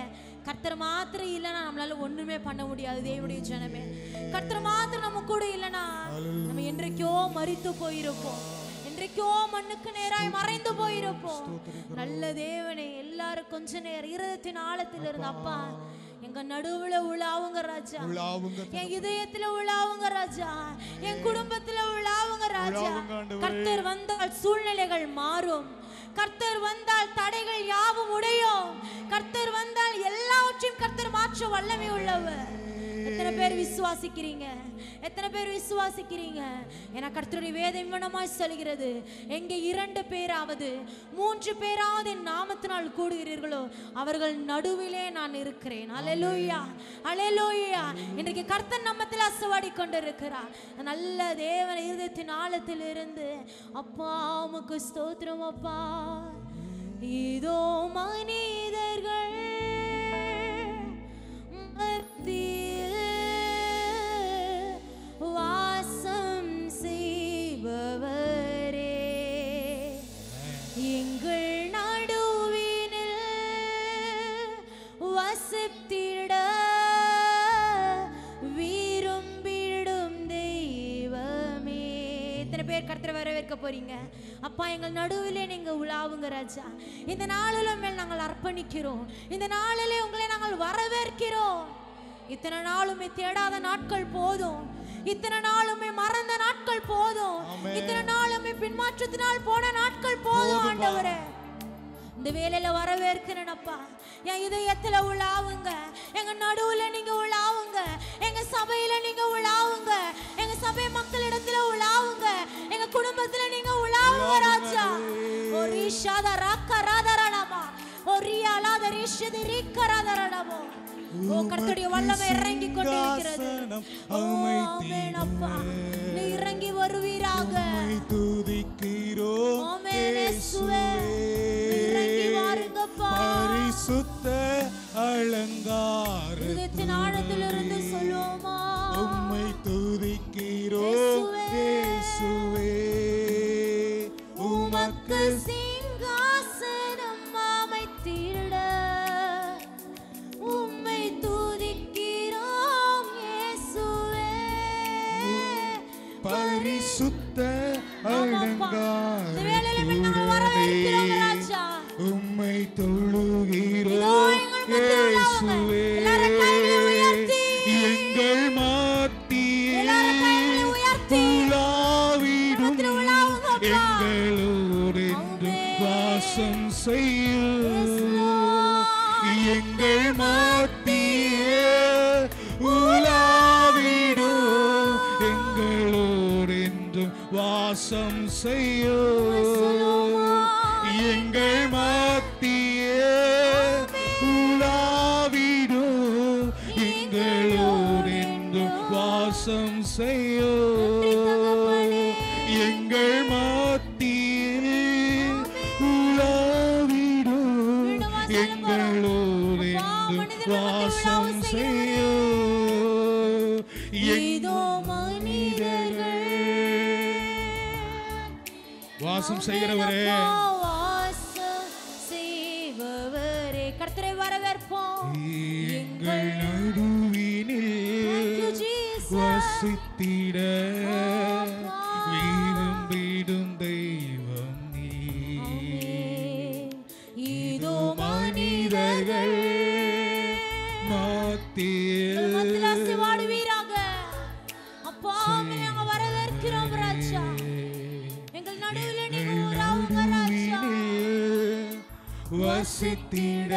கர்த்தர் மாத்திரம் இல்லைன்னா நம்மளால ஒண்ணுமே பண்ண முடியாது. தேவனுடைய ஜனமே, கர்த்தர் மாத்திரம் நம்ம கூட இல்லைன்னா நம்ம என்றைக்கோ மரித்து போயிருப்போம், என்றைக்கோ மண்ணுக்கு நேராய் மறைந்து போயிருப்போம். நல்ல தேவனே, எல்லாரும் கொஞ்ச நேரம் இருதயத்தின் ஆழத்தில் இருந்து அப்பா எங்க நடுவுல உலாவுங்க ராஜா, என் இதயத்துல உலாவுங்க ராஜா, என் குடும்பத்துல உலாவுங்க ராஜா. கர்த்தர் வந்தால் சூழ்நிலைகள் மாறும், கர்த்தர் வந்தால் தடைகள் யாவும் உடையும், கர்த்தர் வந்தால் எல்லாவற்றையும் கர்த்தர் மாற்ற வல்லமை உள்ளவர். எத்தனை பேர் விசுவாசிக்கிறீங்க? எத்தனை பேர் விசுவாசிக்கிறீங்க? என கர்த்தருடைய வேதம் இவ்வனமாய் சொல்கிறது, எங்கே 2 பேராவது 3 பேராவது என் நாமத்தினால் கூடுகிறீர்களோ அவர்கள் நடுவிலே நான் இருக்கிறேன். அல்லேலூயா அல்லேலூயா. இன்றைக்கு கர்த்தர் நம்மத்தில் அசைவாடி கொண்டிருக்கிறார். நல்ல தேவன் இருதயத்தின் ஆழத்தில் இருந்து அப்பா உமக்கு ஸ்தோத்திரம் அப்பா. இதோ மனிதர்கள் வாசம் செய்பவரே, எங்கள் நடுவினில் வசித்திட விரும்பிடும் தெய்வமே. எத்தனை பேர் கர்த்தரை வரவேற்க போறீங்க? அப்பா எங்கள் நடுவிலே நீங்க உலாவுங்க ராஜா. இந்த நாளிலும் மேல் நாங்கள் அர்ப்பணிக்கிறோம், இந்த நாளிலே உங்களை நாங்கள் வரவேற்கிறோம். இத்தனை நாளுமே தேடாத நாட்கள் போதும், இத்தனை நாளுமே மறந்த நாட்கள் போதும், இத்தனை நாளுமே பின்மாற்றத்தினால் போன நாட்கள் போதும். ஆண்டவரே, இந்த வேலையில வரவேற்கிறேன் அப்பா. என் இதயத்துல உலாவுங்க, எங்க நடுவுல நீங்க உலாவுங்க, எங்க சபையில நீங்க உலாவுங்க, எங்க சபை மக்களிடத்துல உலாவுங்க, எங்க குடும்பத்துல நீங்க உலாவுங்க ராஜா. ஒரு ஈஷாத ராக்கராதரணமா ஒரியாலாத ரிஷதி ரிக்கராதரணமோ. ஓ கர்த்தருடைய வல்லமை இறங்கி கொண்டிருக்கிறது. ஆமென் அப்பா, நீ இறங்கி வருவீராக. துதிக்கிறோம் ஆமென் இயேசுவே, இறங்கி வாருங்கப்பா. பரிசுத்த அலங்கார இதயத்தின் ஆழத்திலிருந்து சொல்லுவோமா, உம்மை துதிக்கிறோம் இயேசுவே. உமக்கு சிங்காசனம் அமைத்திட உம்மை துதிக்கிறோம் இயேசுவே. பரிசுத்த அலங்கார உம்மை தொழுகிறோம் இயேசுவே. எங்கள் மத்தியில் உலாவிடும் எங்களோடு வாசம் செய்யும். எங்கள் மத்தியில் உலாவிடும் எங்களோடு வாசம் செய்யும். எங்கள் மத்தியில் உலாவிடும் எங்களோடு வாசம் செய்யும். எங்கள் மத்தியில் உலாவிடும் எங்களோடு வாசம் செய்யும். இதோ மனிதர்கள் வாசம் செய்கிறவரே, வாசம் செய்பவரே, கர்த்தரை வரவேற்போம். எங்கள் நடுவினில் வசித்திட விரும்பிடும் தெய்வம் நீ. இதோ மனிதர்கள் மத்தியில் வாடுவீராக அப்பா. நாங்க வரவேற்கிறோம் ராஜா. எங்கள் நடுவில் நீங்க உலாவுங்க ராஜா. வசித்திட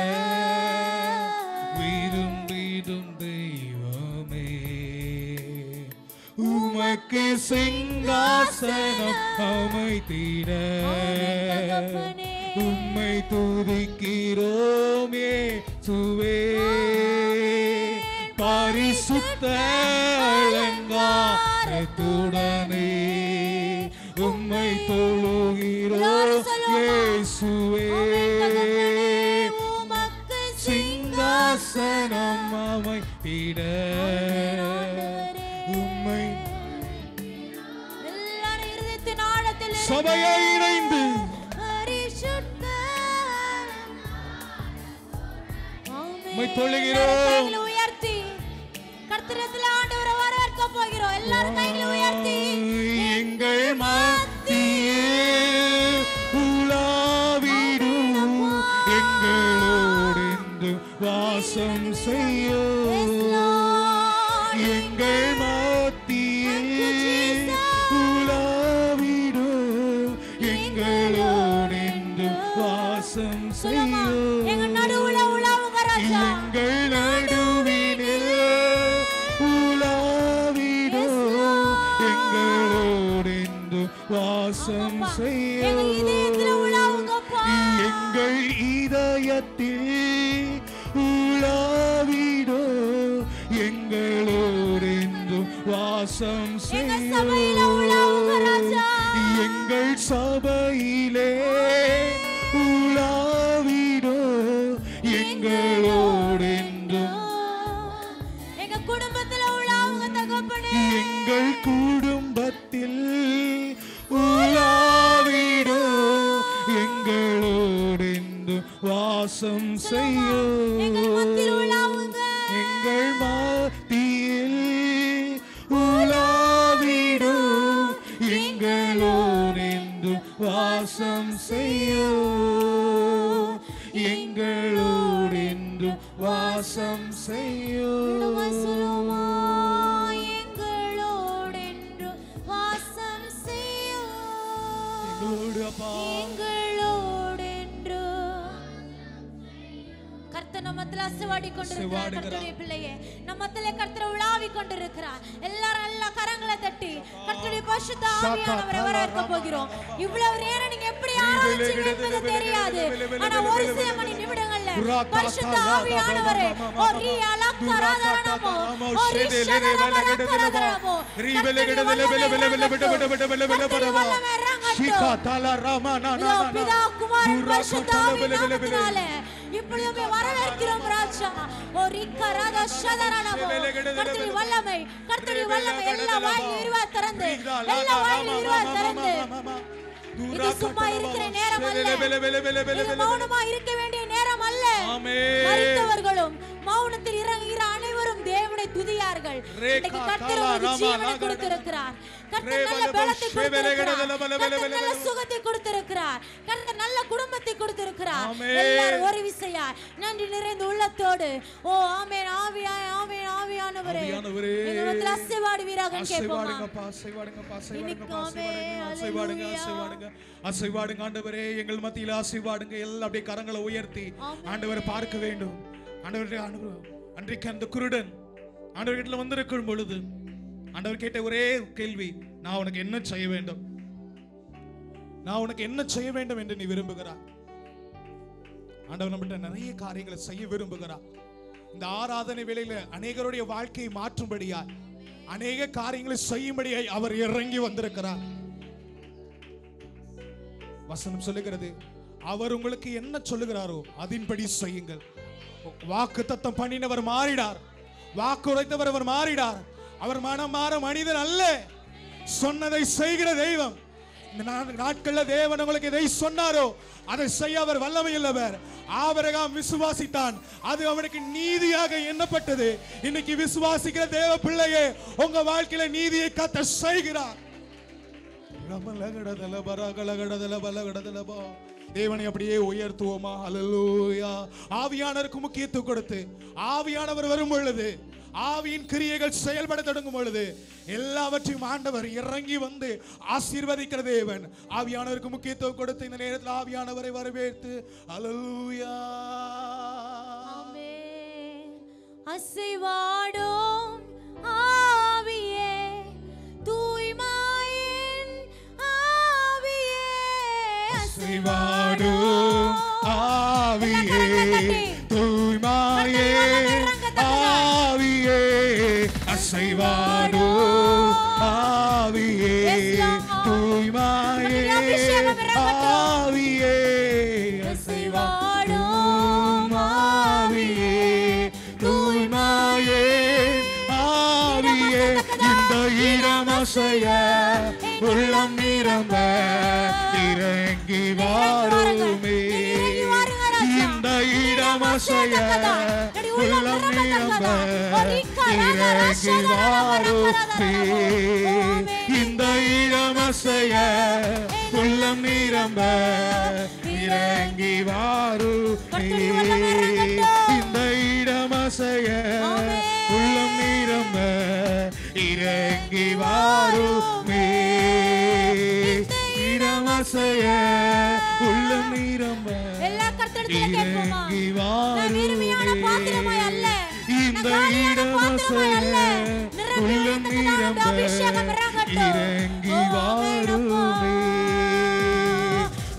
விரும்பிடும் தெய்வமே, உமக்கு சிங்காசனம் அமைத்திட உம்மை துதிக்கிறோம் இயேசுவே. பரிசுத்த அலங்காரத்துடனே உம்மை தொழுகிறோம் இயேசுவே. சிங்காசனம் அமைத்திட உம்மை சபையை இணைந்து தொழுகிறோம். உயர்த்தி கர்த்தரத்தில் ஆண்டவரை வரவேற்க போகிறோம். எல்லாரும் கைகளை உயர்த்தி எங்கள் மத்தியில் உலாவிடும் எங்களோடு வாசம் செய்யும். எங்கள் மத்தியில் உலாவிடும் எங்களோடு வாசம் செய்யும். எங்கள் நடுவுல எங்கள் நடுவினில் உலாவிடும் எங்களோடு வாசம் செய்யும். எங்கள் இதயத்தில் உலாவிடும் எங்களோடு வாசம் செய்யும். எங்கள் சபையிலே உலாவிடும் எங்களோடு எங்க குடும்பத்தில் உள்ளவங்க தகப்பனே, எங்கள் குடும்பத்தில் உலாவிடும் எங்களோடு வாசம் செய்யும். எங்கள் மத்தியில் உள்ளவங்க எங்கள் மத்தியில் உலாவிடும் எங்களோடு வாசம் செய்யும். எங்களோடு வாசம் செய்யும். எங்களோடு வாசம் செய்யும். எங்களோடு அப்பா, எங்களோடு கர்த்தர் நம்மத்தில் அசைவாடி கொண்டிருக்கிறார். கர்த்தருடைய பிள்ளையே, நம்மத்தில் கர்த்தர் உலாவி கொண்டிருக்கிறார். எல்லாரும் எல்லா கரங்களை தட்டி கர்த்தருடைய பரிசுத்த ஆவியானவரை வரவேற்க போகிறோம். இவ்வளவு நேரம் நீங்க எப்படி ஆராதிச்சீங்க என்பது தெரியாது. ஆனா ஒரு சில மணி நிமிடங்கள்ல பரிசுத்த ஆவியானவரே ஒரு அலங்கராதனமோ ஒரு ஷரமரகரகரமோ பிதா குமாரன் பரிசுத்த ஆவியானவராலே இப்பொழுது வரவேற்கிறோம் ராஜா. ஒரு கரத ஷதரணமோ கர்த்தருடைய வல்லமை, கர்த்தருடைய வல்லமை எல்லா வாயிலும் இருவா திறந்து, எல்லா வாயிலும் இருவா திறந்து. இது சும்மா இருக்கிற நேரம் அல்ல, இது மௌனமா இருக்க வேண்டிய நேரம் அல்ல. மரித்தவர்களும் மௌனத்தில் இறங்குகிற அனைவரும் தேவனை துதியார்கள். இன்னைக்கு கர்த்தர் ஒரு ஜீவனை கொடுத்திருக்கிறார். கர்த்தர் நல்ல பலத்தை கொடுத்திருக்கிறார். கர்த்தர் நல்ல சுகத்தை கொடுத்திருக்கிறார். கர்த்தர் நல்ல குடும்பத்தை கொடுத்திருக்கிறார். எல்லாரும் ஒரு விசையா நன்றி நிறைந்த உள்ளத்தோடு ஓ ஆமென் ஆவியாய் ஆமென் ஆவியானவரே எங்களுடைய அசைவாடுவீராக கேட்போமா? அசைவாடுங்க ஆண்டவரே, எங்கள் மத்தியில் அசைவாடுங்க. எல்லாம் அப்படியே கரங்களை உயர்த்தி ஆண்டவரை பார்க்க வேண்டும். ஆண்டவரே, அன்றைக்கு அந்த குருடன் ஆண்டவர்கிட்ட வந்திருக்கும் பொழுது ஆண்டவர் கேட்ட ஒரே கேள்வி, நான் உனக்கு என்ன செய்ய வேண்டும், நான் உனக்கு என்ன செய்ய வேண்டும் என்று நீ விரும்புகிறாய். ஆண்டவர் நம்மகிட்ட நிறைய காரியங்களை செய்ய விரும்புகிறார். இந்த ஆராதனை வேளையில அநேகருடைய வாழ்க்கையை மாற்றும்படியா, அநேக காரியங்களை செய்யும்படியாய் அவர் இறங்கி வந்திருக்கிறார். வசனம் சொல்லுகிறது, அவர் உங்களுக்கு என்ன சொல்லுகிறாரோ அதன்படி செய்யுங்கள். வாக்கு தத்தம் பண்ணினவர் மாறிடார், வாக்கு உரைத்தவர் அவர் மாறிடார். அவர் மனம் மாற மனிதன் அல்ல, சொன்னதை செய்கிற தெய்வம். இந்த நாட்கள்ல தேவன் உங்களுக்கு எதை சொன்னாரோ அதை செய்ய அவர் வல்லமை உள்ளவர். ஆபிரகாம் விசுவாசித்தான், அது அவனுக்கு நீதியாக எண்ணப்பட்டது. இன்னைக்கு விசுவாசிக்கிற தேவ பிள்ளையே, உங்க வாழ்க்கையில நீதியை கர்த்தர் செய்கிறார். தேவனை அப்படியே உயர்த்துவோமா? ஹல்லேலூயா. ஆவியானவருக்கு முக்கியத்துவம் கொடுத்து, ஆவியானவர் வரும் பொழுது ஆவியின் கிரியைகள் செயல்பட தொடங்கும் பொழுது எல்லாவற்றையும் ஆண்டவர் இறங்கி வந்து ஆசீர்வதிக்கிற தேவன். ஆவியானவருக்கு முக்கியத்துவம் கொடுத்து இந்த நேரத்தில் ஆவியானவரை வரவேற்று அல்லேலூயா. ஆமென். அசைவாடும் ஆவியே, தூய்மையின் ஆவியே, அசைவாடும் ஆவியே, தூய்மையே ஆவியே, அசைவாடும் ஆவியே, தூய்மையே ஆவியே, அசைவாடும் ஆவியே, தூய்மையே ஆவியே, இந்த இடமசைய உள்ளம் நிரம்ப இறங்கி வாருமே, இந்த இடமசைய உள்ளம் நிரம்ப இறங்கி வாருமே, இந்த இடமசைய உள்ளம் நிரம்ப இறங்கி வாருமே, இந்த இடமசைய உள்ளம் நிரம்ப இறங்கி வாருமே, இடமசைய உள்ளம் நிரம்ப இறங்கி வாருமே, இந்த இடமசைய உள்ளம் நிரம்ப இறங்கி வாருமே,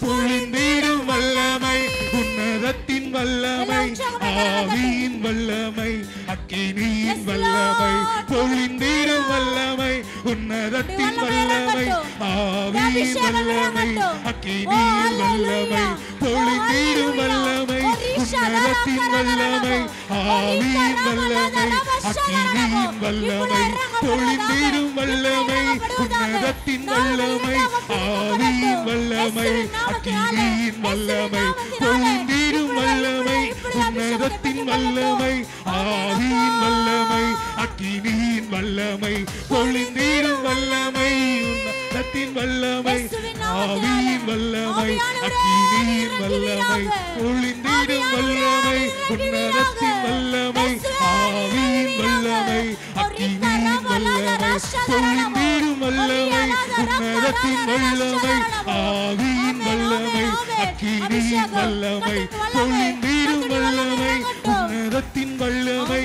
பொழிந்திடும் வல்லமை உன்னதத்தின் வல்லமை, ஆவியின் வல்லமை, அக்கினியின் வல்லமை, பொழிந்திடும் வல்லமை உன்னதத்தின் வல்லமை, ஆவியின் வல்லமை, அக்கினியின் வல்லமை, பொழிந்திடும் வல்லமை உன்னதத்தின் வல்லமை, ஆவியின் வல்லமை, அக்கினியின் வல்லமை, பொழிந்திடும் வல்லமை உன்னதத்தின் வல்லமை, ஆவியின் வல்லமை, அக்கினியின் வல்லமை, பொழிந்திடும் வல்லமை உன்னதத்தின் வல்லமை, ஆவியின் வல்லமை, அக்கினியின் வல்லமை, பொழிந்திடும் வல்லமை உன்னதத்தின் வல்லமை, ஆவியின் வல்லமை, அக்கினியின் வல்லமை, பொழிந்திடும் வல்லமை உன்னதத்தின் வல்லமை, ஆவியின் வல்லமை, அக்கினியின் வல்லமை, பொழிந்திடும் வல்லமை உன்னதத்தின் வல்லமை, ஆவியின் வல்லமை, அக்கினியின் வல்லமை, பொழிந்திடும் வல்லமை உன்னதத்தின் வல்லமை,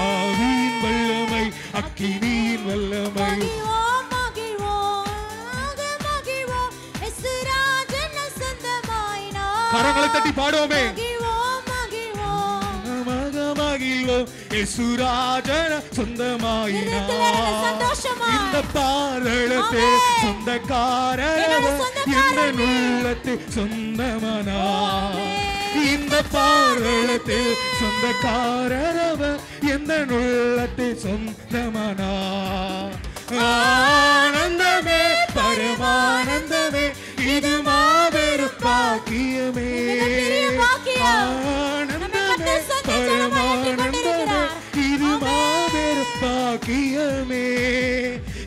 ஆவியின் வல்லமை, அக்கினியின் வல்லமை. கரங்களை தட்டி பாடுவோமே. மகிழ்வோம் இயேசுராஜன சொந்தமாயினார், இந்த பாரளத்தே சொந்தக்காரரவர் இந்த உள்ளத்தே சொந்தமானார், இந்த பாரளத்தே சொந்தக்காரரவர் இந்த உள்ளத்தே சொந்தமானார். ஆனந்தமே பரமானந்தமே இது மாபெரும் பாக்கியமே, ஆனந்தமே பரமானந்தமே இது மாபெரும் பாக்கியமே,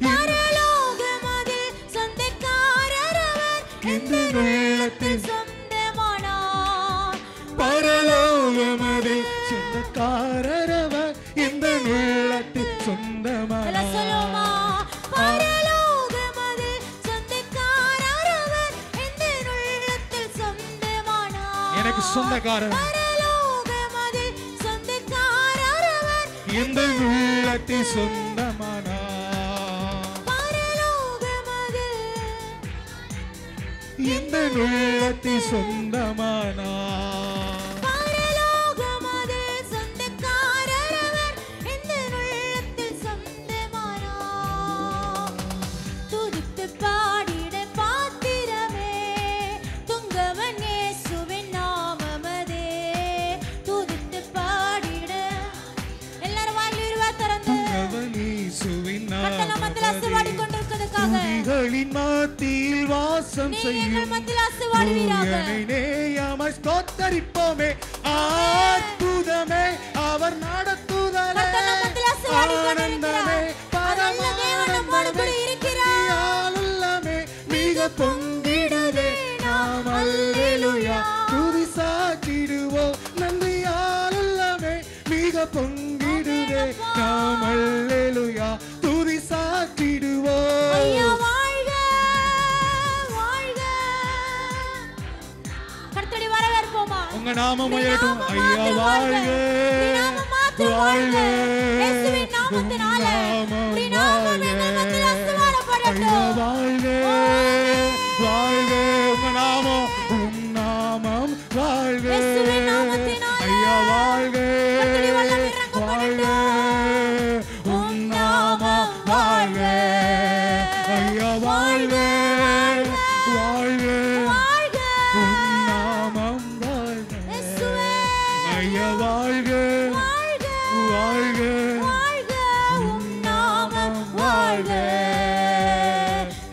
பரலோகமதில் சொந்தக்காரரவர் இந்த உள்ளத்தில் சொந்தமானார், பரலோகமதில் சொந்தக்காரரவர் இந்த உள்ளத்தில் சொந்தமானார், பரலோகமதில் சொந்தக்காரரவர் இந்த உள்ளத்தில் சொந்தமானார், எனக்கு சொந்தக்காரர் பரலோகமதில் சொந்தக்காரரவர் இந்த உள்ளத்தில் சொந்தமானார், பரலோகமதில் இந்த உள்ளத்தில் சொந்தமானார், பரலோகமதில் சொந்தக்காரரவர் இந்த உள்ளத்தில் சொந்தமானார். துதித்து பாடிட பாத்திரமே துங்கவன் இயேசுவின் நாமமதே, துதித்து பாடிட எல்லாரும் வாயில் இருவா திறந்து கர்த்தர் அசைவாடி கொண்டிருக்கிறதுக்காக துதிகளின் மத்தியில் வாசம் செய்யும் நேயமாய் ஸ்தோத்தரிப்போமே, அற்புதமே அவர் நடத்துதலே, ஆனந்தமே பரமானந்தமே உள்ளமே மிக பொங்கிடுதே, நாம் அல்லேலூயா துதி சாற்றிடுவோம், நன்றியால் உள்ளமே மிக பொங்கிடுதே, நாம் அல்லேலூயா துதி சாற்றிடுவோம். ஐயா வாழ்க வாழ்க. கர்த்தரை வரவேற்போமா? உங்க நாமம் உயரட்டும். ஐயா வாழ்க வாழ்க. இயேசுவின் நாமத்தினாலே உம்முடைய நாமம் எங்கள் மத்தியில் அஸ்திவாரப்படட்டும். ஐயா வாழ்க வாழ்க. உங்க நாமம் உம் நாமம் வாழ்க. இயேசுவின் நாமத்தினாலே ஐயா வாழ்க கர்த்தருடைய வல்லமை இறங்கப்படட்டும். உம் நாமம் வாழ்க. ஐயா வாழ்க வாழ்க. வாழ்க உம் நாமம் வாழ்க. இயேசுவே ஐயா வாழ்க வாழ்க வாழ்க. வாழ்க. உம் நாமம் வாழ்க.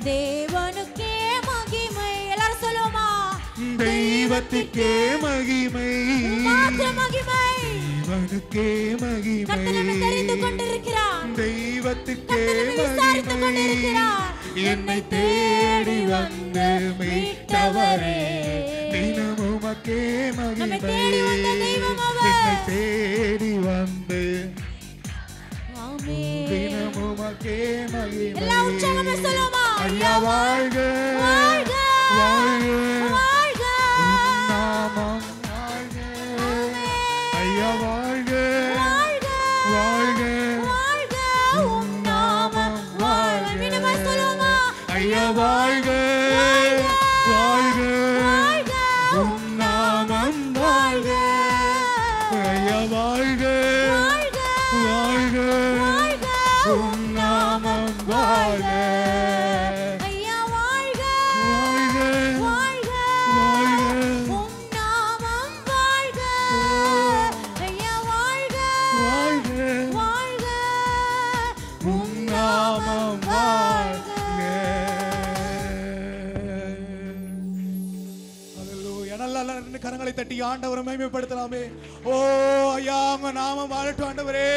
தேவனுக்கே மகிமை. எல்லாரும் சொல்லுவோமா? தெய்வத்துக்கே மகிமை. மாத்திரம் மகிமை. தெய்வனுக்கே மகிமை. கர்த்தர் நம்மை தெரிந்து கொண்டிருக்கிறார். தெய்வத்துக்கே கர்த்தர் நம்மை விசாரித்துக் மகிமை. கொண்டிருக்கிறார். என்னை தேடி வந்து மீட்டவரே தினமும் உமக்கே நம்மை மகிமை. தேடி வந்த தெய்வம் அவர். என்னை தேடி வந்து ஆமென். தினமும் உமக்கே மகிமை. எல்லா உற்சாகமா சொல்லுவோமா? ஐயா வாழ்க வாழ்க வாழ்க. வாழ்க. உம் நாமம் வாழ்க. ஐயா வாழ்க வாழ்க வாழ்க. வாழ்க. உம் நாமம் வாழ்க. மீண்டுமாய் சொல்லுவோமா? ஐயா வாழ்க வாழ்க. வாழ்க. உம் நாமம் வாழ்க. ஐயா வாழ்க வாழ்க வாழ்க. வாழ்க. உம் நாமம் வாழ்க. ஐயா வாழ்க வாழ்க வாழ்க. வாழ்க. உம் நாமம் வாழ்க. ஐயா வாழ்க வாழ்க. வாழ்க. உம் நாமம் வாழ்க. அல்லேலூயா. நல்லா ரெண்டு கரங்களை தட்டி ஆண்டவரை மகிமைப்படுத்தலாமே. ஓ ஐயா உங்க நாமம் வாழட்டும் ஆண்டவரே.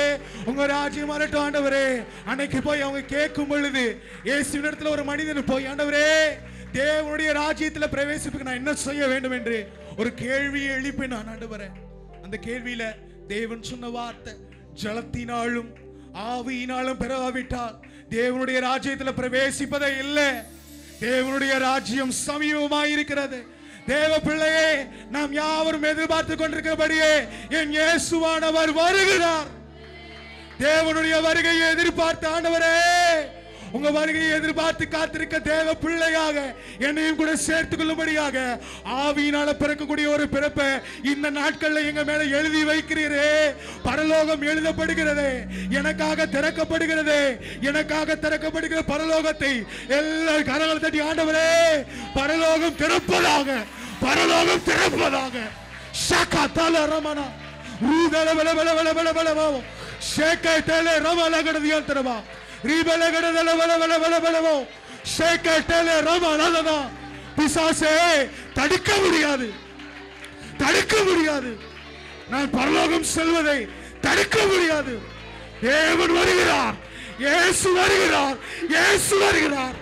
உங்க ராஜ்யம் வாழட்டும் ஆண்டவரே. அன்னைக்கு போய் அவங்க கேட்கும் பொழுது இயேசுவின் இடத்துல ஒரு மனிதன் போய் ஆண்டவரே தேவனுடைய ராஜ்யத்துல பிரவேசிப்புக்கு நான் என்ன செய்ய வேண்டும் என்று ஒரு கேள்வியை எழுப்பினான் ஆண்டவரே. அந்த கேள்வியில தேவன் சொன்ன வார்த்தை ஜலத்தினாலும் ஆவியினாலும் பெறாவிட்டால் தேவனுடைய ராஜ்யத்துல பிரவேசிப்பதே இல்லை. தேவனுடைய ராஜ்யம் சமீபமாய் இருக்கிறது. தேவ பிள்ளையே நாம் யாவரும் எதிர்பார்த்து கொண்டிருக்கிறபடியே என் இயேசுவானவர் வருகிறார். தேவனுடைய வருகையை எதிர்பார்த்த ஆண்டவரே உங்க வருகையை எதிர்பார்த்து காத்திருக்க தேவ பிள்ளையாக என்னையும் கூட சேர்த்துக் கொள்ளும்படியாக ஆவியினால பிறக்கக்கூடிய ஒரு பிறப்பை இந்த நாட்கள்ல எங்க மேல எழுதி வைக்கிறீரே. பரலோகம் எழுதப்படுகிறது, எனக்காக திறக்கப்படுகிறது. எனக்காக திறக்கப்படுகிற பரலோகத்தை எல்லா கரங்களை தட்டி ஆண்டவரே பரலோகம் திறப்பதாக, பரலோகம் திறப்பதாக. ஷகதல ரமணா ரூதல பல பல பல பல பல பல ஷேகதல ரமல கடதியந்தரமா ரீபலகடதல பல பல பல பல ஷேகதல ரமலதா. பிசாசே தடுக்க முடியாது, தடுக்க முடியாது. நான் பரலோகம் செல்வதை தடுக்க முடியாது. தேவன் வருகிறார், இயேசு வருகிறார், இயேசு வருகிறார்.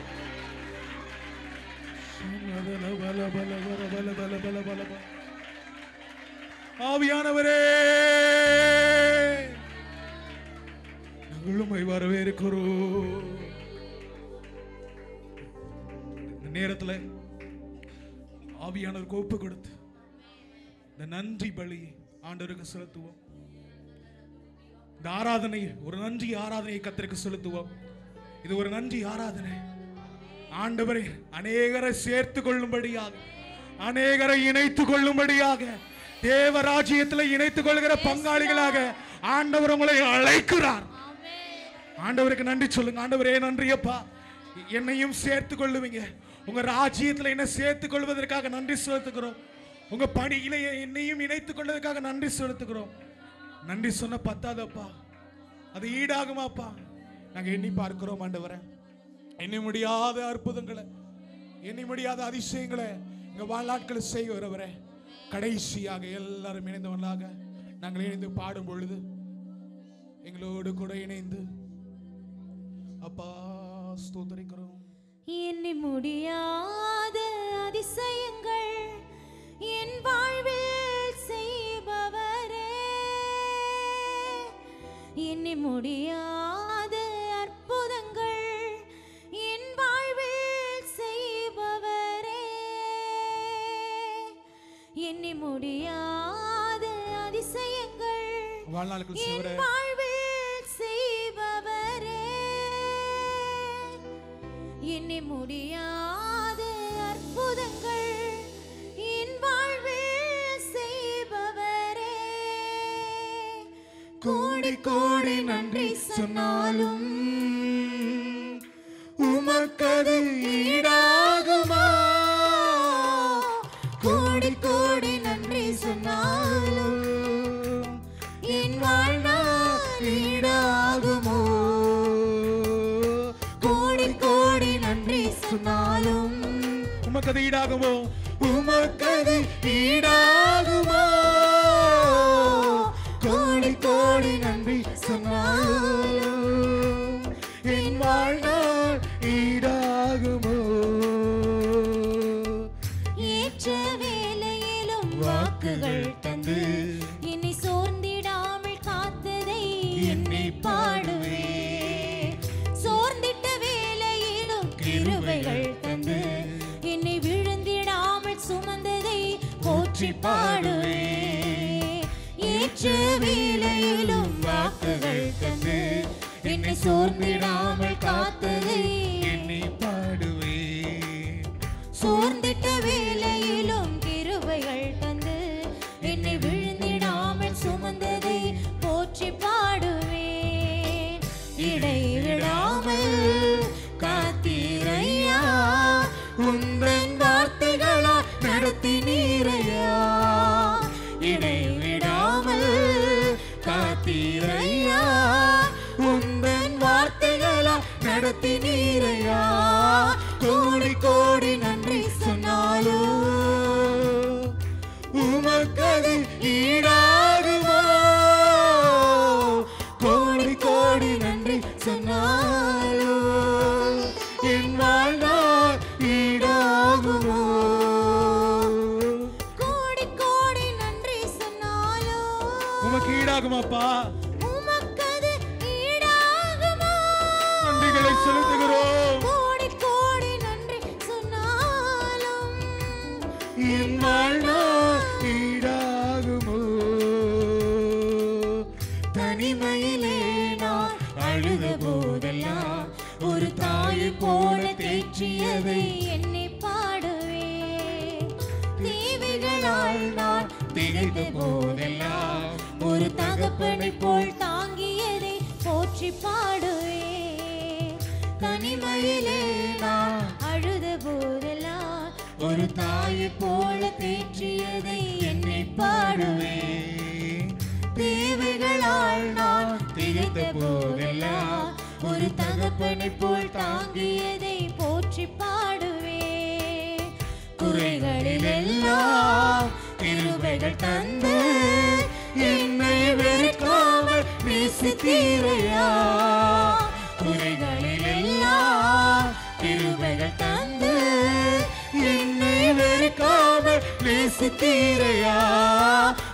ஆவியானவரே நாங்களும் வரவேற்கிறோம். இந்த நேரத்தில் ஆவியானவருக்கு ஒப்பு கொடுத்து இந்த நன்றி பலி ஆண்டவருக்கு செலுத்துவோம். இந்த ஆராதனை ஒரு நன்றி ஆராதனையை கர்த்தருக்கு செலுத்துவோம். இது ஒரு நன்றி ஆராதனை. ஆண்டவரே அநேகரை சேர்த்து கொள்ளும்படியாக, அநேகரை இணைத்துக் கொள்ளும்படியாக, தேவ ராஜ்யத்தில் இணைத்துக் கொள்கிற பங்காளிகளாக ஆண்டவர் உங்களை அழைக்கிறார். ஆண்டவருக்கு நன்றி சொல்லுங்க. ஆண்டவரே நன்றி அப்பா, என்னையும் சேர்த்து கொள்ளுவீங்க. உங்க ராஜ்யத்தில் என்ன சேர்த்துக் கொள்வதற்காக நன்றி செலுத்துகிறோம். உங்க பணியிலே என்னையும் இணைத்துக் கொள்வதற்காக நன்றி செலுத்துகிறோம். நன்றி சொன்ன பத்தாதப்பா, அது ஈடாகுமாப்பா. நாங்க எண்ணி பார்க்கிறோம் ஆண்டவரே. எண்ணி முடியாத அற்புதங்களை, எண்ணி முடியாத அதிசயங்களை எங்க வாழ்நாட்கள் செய்கிறவரே. கடைசியாக எல்லாரும் இணைந்தவர்களாக நாங்கள் இணைந்து பாடும் பொழுது எங்களோடு கூட இணைந்து அப்பா ஸ்தோத்திரிக்கிறோம். எண்ணி முடியாத அதிசயங்கள் என் வாழ்வில் செய்பவரே, எண்ணி முடியாத அற்புதங்கள் என் வாழ்வில் செய்பவரே, எண்ணி முடியாத அதிசயங்கள் என் வாழ்வில் செய்பவரே, எண்ணி முடியாத அற்புதங்கள் என் வாழ்வில் செய்பவரே. கோடி கோடி நன்றி சொன்னாலும் உமக்கது ஈடாகுமா? கோடி கோடி நன்றி சொன்னாலும் என் வாழ்நாள் ஈடாகுமோ? கோடி கோடி நன்றி சொன்னாலும் உமக்கது ஈடாகுமோ? உமக்கது ஈடாகுமோ? கோடி கோடி நன்றி சொன்னாலும் என் வாழ்நாள் ஈடாகுமோ? ஏற்ற வேளையிலும் வாக்குகள் தந்து என்னை சோர்ந்திடாமல் காத்ததை எண்ணி பாடுவே. சோர்ந்திட்ட வேளையிலும் கிருபைகள் தந்து என்னை விழுந்திடாமல் சுமந்ததை போற்றி பாடுவே. ஏற்ற வேளையிலும் வாக்குகள் தந்து என்னை சோர்ந்திடாமல் காத்ததை எண்ணி பாடுவே. சோர்ந்திட்ட வேளையிலும் கிருபைகள் தந்து என்னை விழுந்திடாமல் சுமந்ததை போற்றி பாடுவேன். இடைவிடாமல் காத்தீரையா, உந்தன் வார்த்தைகளா நடத்தினீரையா. இடைவிடாமல் காத்தீரையா, உந்தன் வார்த்தைகளா நடத்தினீரையா. கோடி கோடி நன்றி சொன்னாலோ உமக்கது ஈடாகுமோ? கோடி கோடி நன்றி சொன்னாலோ என் வாழ்நாள் ஈடாகுமோ? கோடி கோடி நன்றி சொன்னாலோ உமக்கு ஈடாகுமாப்பா? உமக்கது ஈடாகுமா? நன்றிகளை செலுத்துகிறோம். கோடி கோடி நன்றி சொன்னாலும் என் வாழ்நாள் ஈடாகுமோ? தனிமையிலே நான் அழுத போதெல்லாம் ஒரு தாயை போல தேற்றியதை எண்ணி பாடுவே. தேவைகளால் நான் திகைத்த போதெல்லாம் ஒரு தகப்பனை போல் தாங்கியதை போற்றி பாடுவே. தனிமையிலே நான் அழுத போதெல்லாம் ஒரு தாயை போல தேற்றியதை எண்ணி பாடுவே. தேவைகளால் நான் திகைத்த போதெல்லாம் ஒரு தகப்பனை போல் தாங்கியதை போற்றி பாடுவே. குறைகளிலெல்லாம் கிருபைகள் தந்து என்னை வெறுக்காமல் நேசித்தீரையா. குறைகளிலெல்லாம் கிருபைகள் தந்து என்னை வெறுக்காமல் நேசித்தீரையா.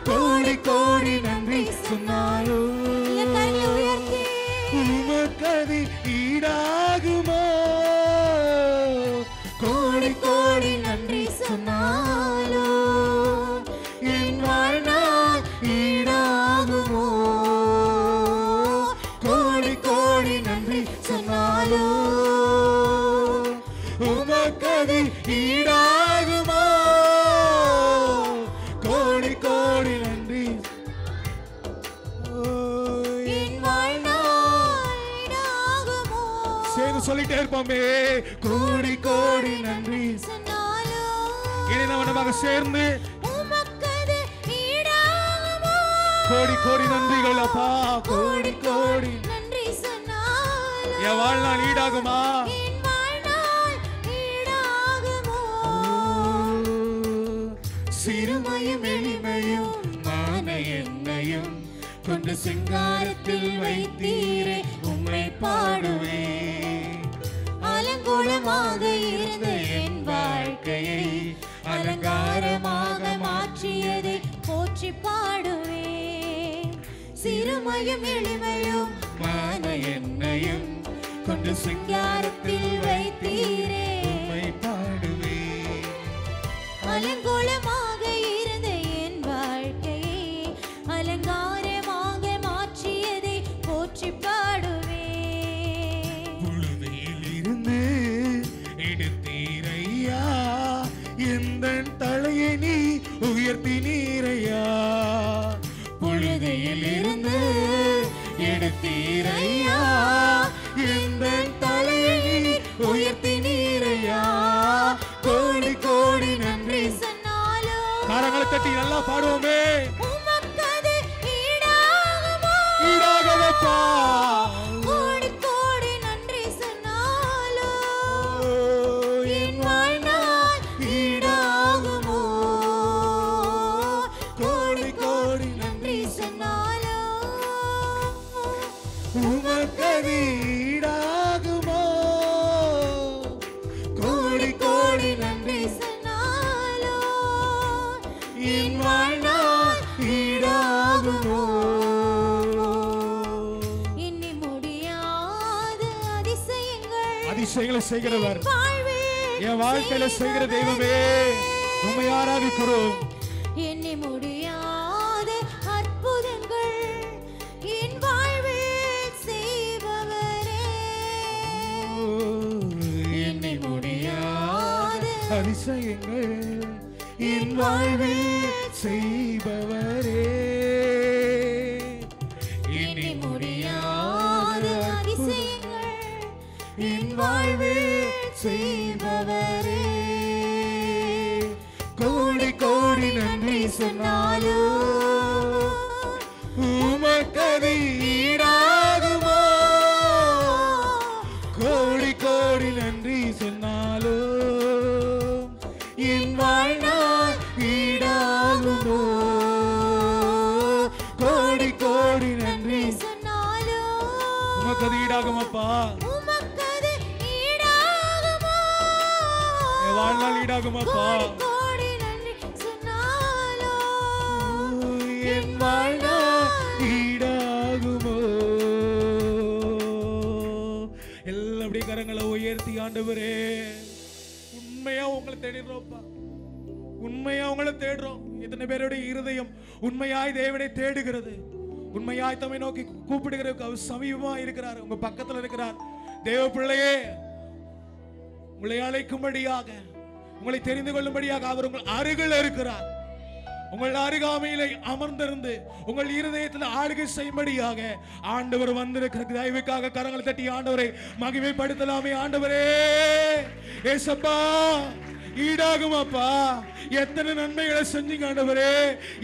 கோடி கோடி நன்றி சொன்னாலோ உமக்கது ஈடாகுமோ? கோடி கோடி நன்றி சொன்னாலோ என் வாழ்நாள் ஈடாகுமோ? கோடி கோடி நன்றி சொன்னாலோ உமக்கது ஈடாகுமோ? கோடி கோடி நன்றி சேர்ந்து சொல்லிட்டே இருப்போமே. கோடி கோடி நன்றி இணைந்தவனமாக சேர்ந்து கோடி கோடி நன்றிகள் அப்பா. கோடி கோடி நன்றி என் வாழ்நாள் ஈடாகுமா? சிறுமையும் எளிமையும் மான என்னையும் கொண்டு சிங்காரத்தில் வைத்தீரே உம்மை பாடுவே. அலங்கோலமாக இருந்த என் வாழ்க்கையை அலங்காரமாக மாற்றியதை போற்றி பாடுவே. சிறுமையும் எளிமையும் இருதயம் கொண்டு சிங்காரத்தில் வைத்தீரே உம்மை பாடுவேன். அலங்கோலமாக இருந்த என் வாழ்க்கையை அலங்காரமாக மாற்றியதை போற்றி பாடுவேன். புழுதியில் இருந்து எடுத்தீரையா எந்த தலையை நீ உயர்த்தினீரையா. புழுதியில் இருந்து எடுத்தீரையா எந்த தலையை நீ உயர்த்தினீரையா. கோடி கோடி நன்றி சொன்னாலும் கரங்களை தட்டி நல்லா பாடுவோமே. உமக்கது ஈடாகுமா? ஈடாகவப்பா. கோடி கோடி நன்றி சொன்னாலும் என் வாழ்நாள் ஈடாகுமோ? கோடி கோடி நன்றி சொன்னாலும் உமக்கது ஈடாகுமோ? கோடி கோடி நன்றி சொன்னாலும் என் வாழ்நாள் ஈடாகுமோ? எண்ணி முடியாத அதிசயங்கள் அதிசயங்களை செய்கிறவர் வாழ்வில் என் வாழ்க்கையில செய்கிற தெய்வமே உம்மை ஆராதிக்கிறோம். எண்ணி முடியாத அற்புதங்கள் என் வாழ்வில் செய்பவரே. எண்ணி முடியாத அதிசயங்கள் என் வாழ்வில் செய்பவரே. எண்ணி முடியாத அதிசயங்கள் என் வாழ்வில் செய்பவரே. கோடி கோடி நன்றி சொன்னாலும் உமக்கது ஈடாகுமோ? கோடி கோடி நன்றி சொன்னாலும் என் வாழ்நாள் ஈடாகுமோ? கோடி கோடி நன்றி சொன்னாலும் உமக்கது ஈடாகுமப்பா. உமக்கது ஈடாகுமோ? என் வாழ்நாள் ஈடாகுமப்பா. கோடி நன்றி சொன்னாலும் என் வாழ்நாள் ஈடாகுமோ? எல்லாம் அப்படியே கரங்களை உயர்த்தி ஆண்டவரே உண்மையா உங்களை தேடுறோம்ப்பா. உண்மையா உங்களை தேடுறோம். இத்தனை பேருடைய இருதயம் உண்மையாய் தேவனை தேடுகிறது. உண்மையாய் தம்மை நோக்கி கூப்பிடுகிறதுக்கு அவர் சமீபமா இருக்கிறார். உங்க பக்கத்துல இருக்கிறார். தேவ பிள்ளையே, உங்களை அழைக்கும்படியாக, உங்களை தெரிந்து கொள்ளும்படியாக அவர் உங்கள் அருகில் இருக்கிறார். உங்கள் அருகாமையிலே அமர்ந்திருந்து உங்கள் இருதயத்தில் ஆளுகை செய்யும்படியாக ஆண்டவர் வந்திருக்கிற தயவுக்காக கரங்களை தட்டி ஆண்டவரை மகிமைப்படுத்தலாமே. ஆண்டவரே ஏசப்பா ஈடாகுமாப்பா. எத்தனை நன்மைகளை செஞ்சீங்க ஆண்டவரே.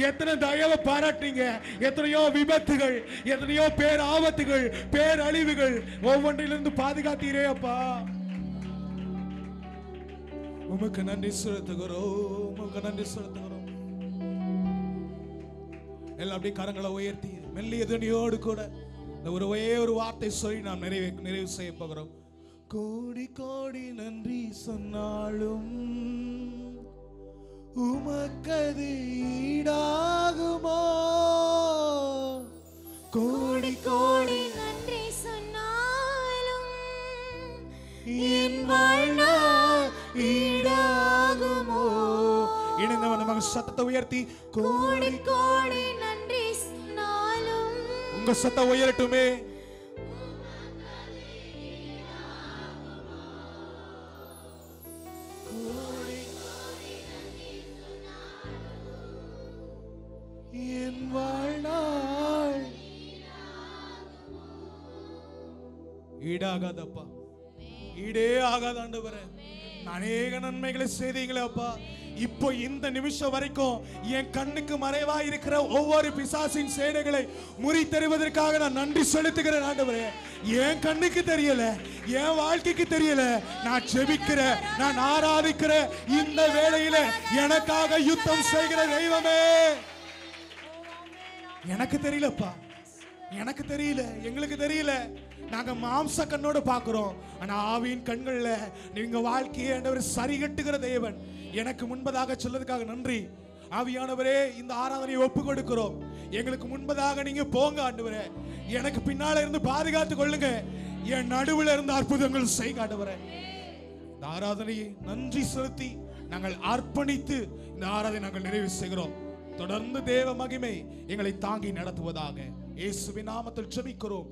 எத்தனை தயவை பாராட்டீங்க. எத்தனையோ விபத்துகள், எத்தனையோ பேர் ஆபத்துகள், பேரழிவுகள் ஒவ்வொன்றிலிருந்து பாதுகாத்தீரே அப்பா. உமக்கு நன்றி செலுத்துகிறோம். உமக்கு நன்றி செலுத்துகிறோம். எல்லாம் அப்படியே கரங்களை உயர்த்தி மெல்லிய துணியோடு கூட இந்த ஒரே ஒரு வார்த்தை சொல்லி நாம் நிறைவு செய்ய போகிறோம். கோடி கோடி நன்றி சொன்னாலும் உமக்கது ஈடாகுமோ? கோடி கோடி நன்றி சொன்னாலும் என் வாழ்நாள் ஈடாகுமோ? இணைந்தவன் நமக்கு சத்தத்தை உயர்த்தி கோடி கோடி நன்றி சொன்னாலும் உங்க சத்தம் உயரட்டுமே. என் வாழ்நாள் ஈடாகாதப்பா. ஈடே ஆகாத ஆண்டவரே. அநேக நன்மைகளை செய்தீங்களே அப்பா. இப்போ இந்த நிமிஷம் வரைக்கும் என் கண்ணுக்கு மறைவா இருக்கிற ஒவ்வொரு பிசாசின் சேனைகளை முறித்தெறிவதற்காக நான் நன்றி செலுத்துகிறேன் ஆண்டவரே. என் கண்ணுக்கு தெரியல, என் வாழ்க்கைக்கு தெரியல. நான் ஜெபிக்கிற, நான் ஆராதிக்கிற இந்த வேளையில எனக்காக யுத்தம் செய்கிற தெய்வமே. எனக்கு தெரியலப்பா, எனக்கு தெரியல, எங்களுக்கு தெரியல. நாங்க மாம்ச கண்ணோட பாக்குறோம். ஆனா ஆவியின் கண்கள்ல நீங்க வாழ்க்கையை ஆண்டவர் சரி கட்டுகிற தேவன். எனக்கு முன்பதாக சொல்றதுக்காக நன்றி. ஆவியானவரே, இந்த ஆராதனையை ஒப்பு கொடுக்கிறோம். எங்களுக்கு முன்பதாக நீங்க போங்க ஆண்டவரே. எனக்கு பின்னால இருந்து பாதுகாத்து கொள்ளுங்க. என் நடுவில் இருந்து அற்புதங்கள் செய்ய ஆண்டவரே. இந்த ஆராதனையை நன்றி செலுத்தி நாங்கள் அர்ப்பணித்து இந்த ஆராதனை நாங்கள் நிறைவு செய்கிறோம். தொடர்ந்து தேவ மகிமை எங்களை தாங்கி நடத்துவதாக இயேசுவின் நாமத்தில் ஜெபிக்கிறோம்.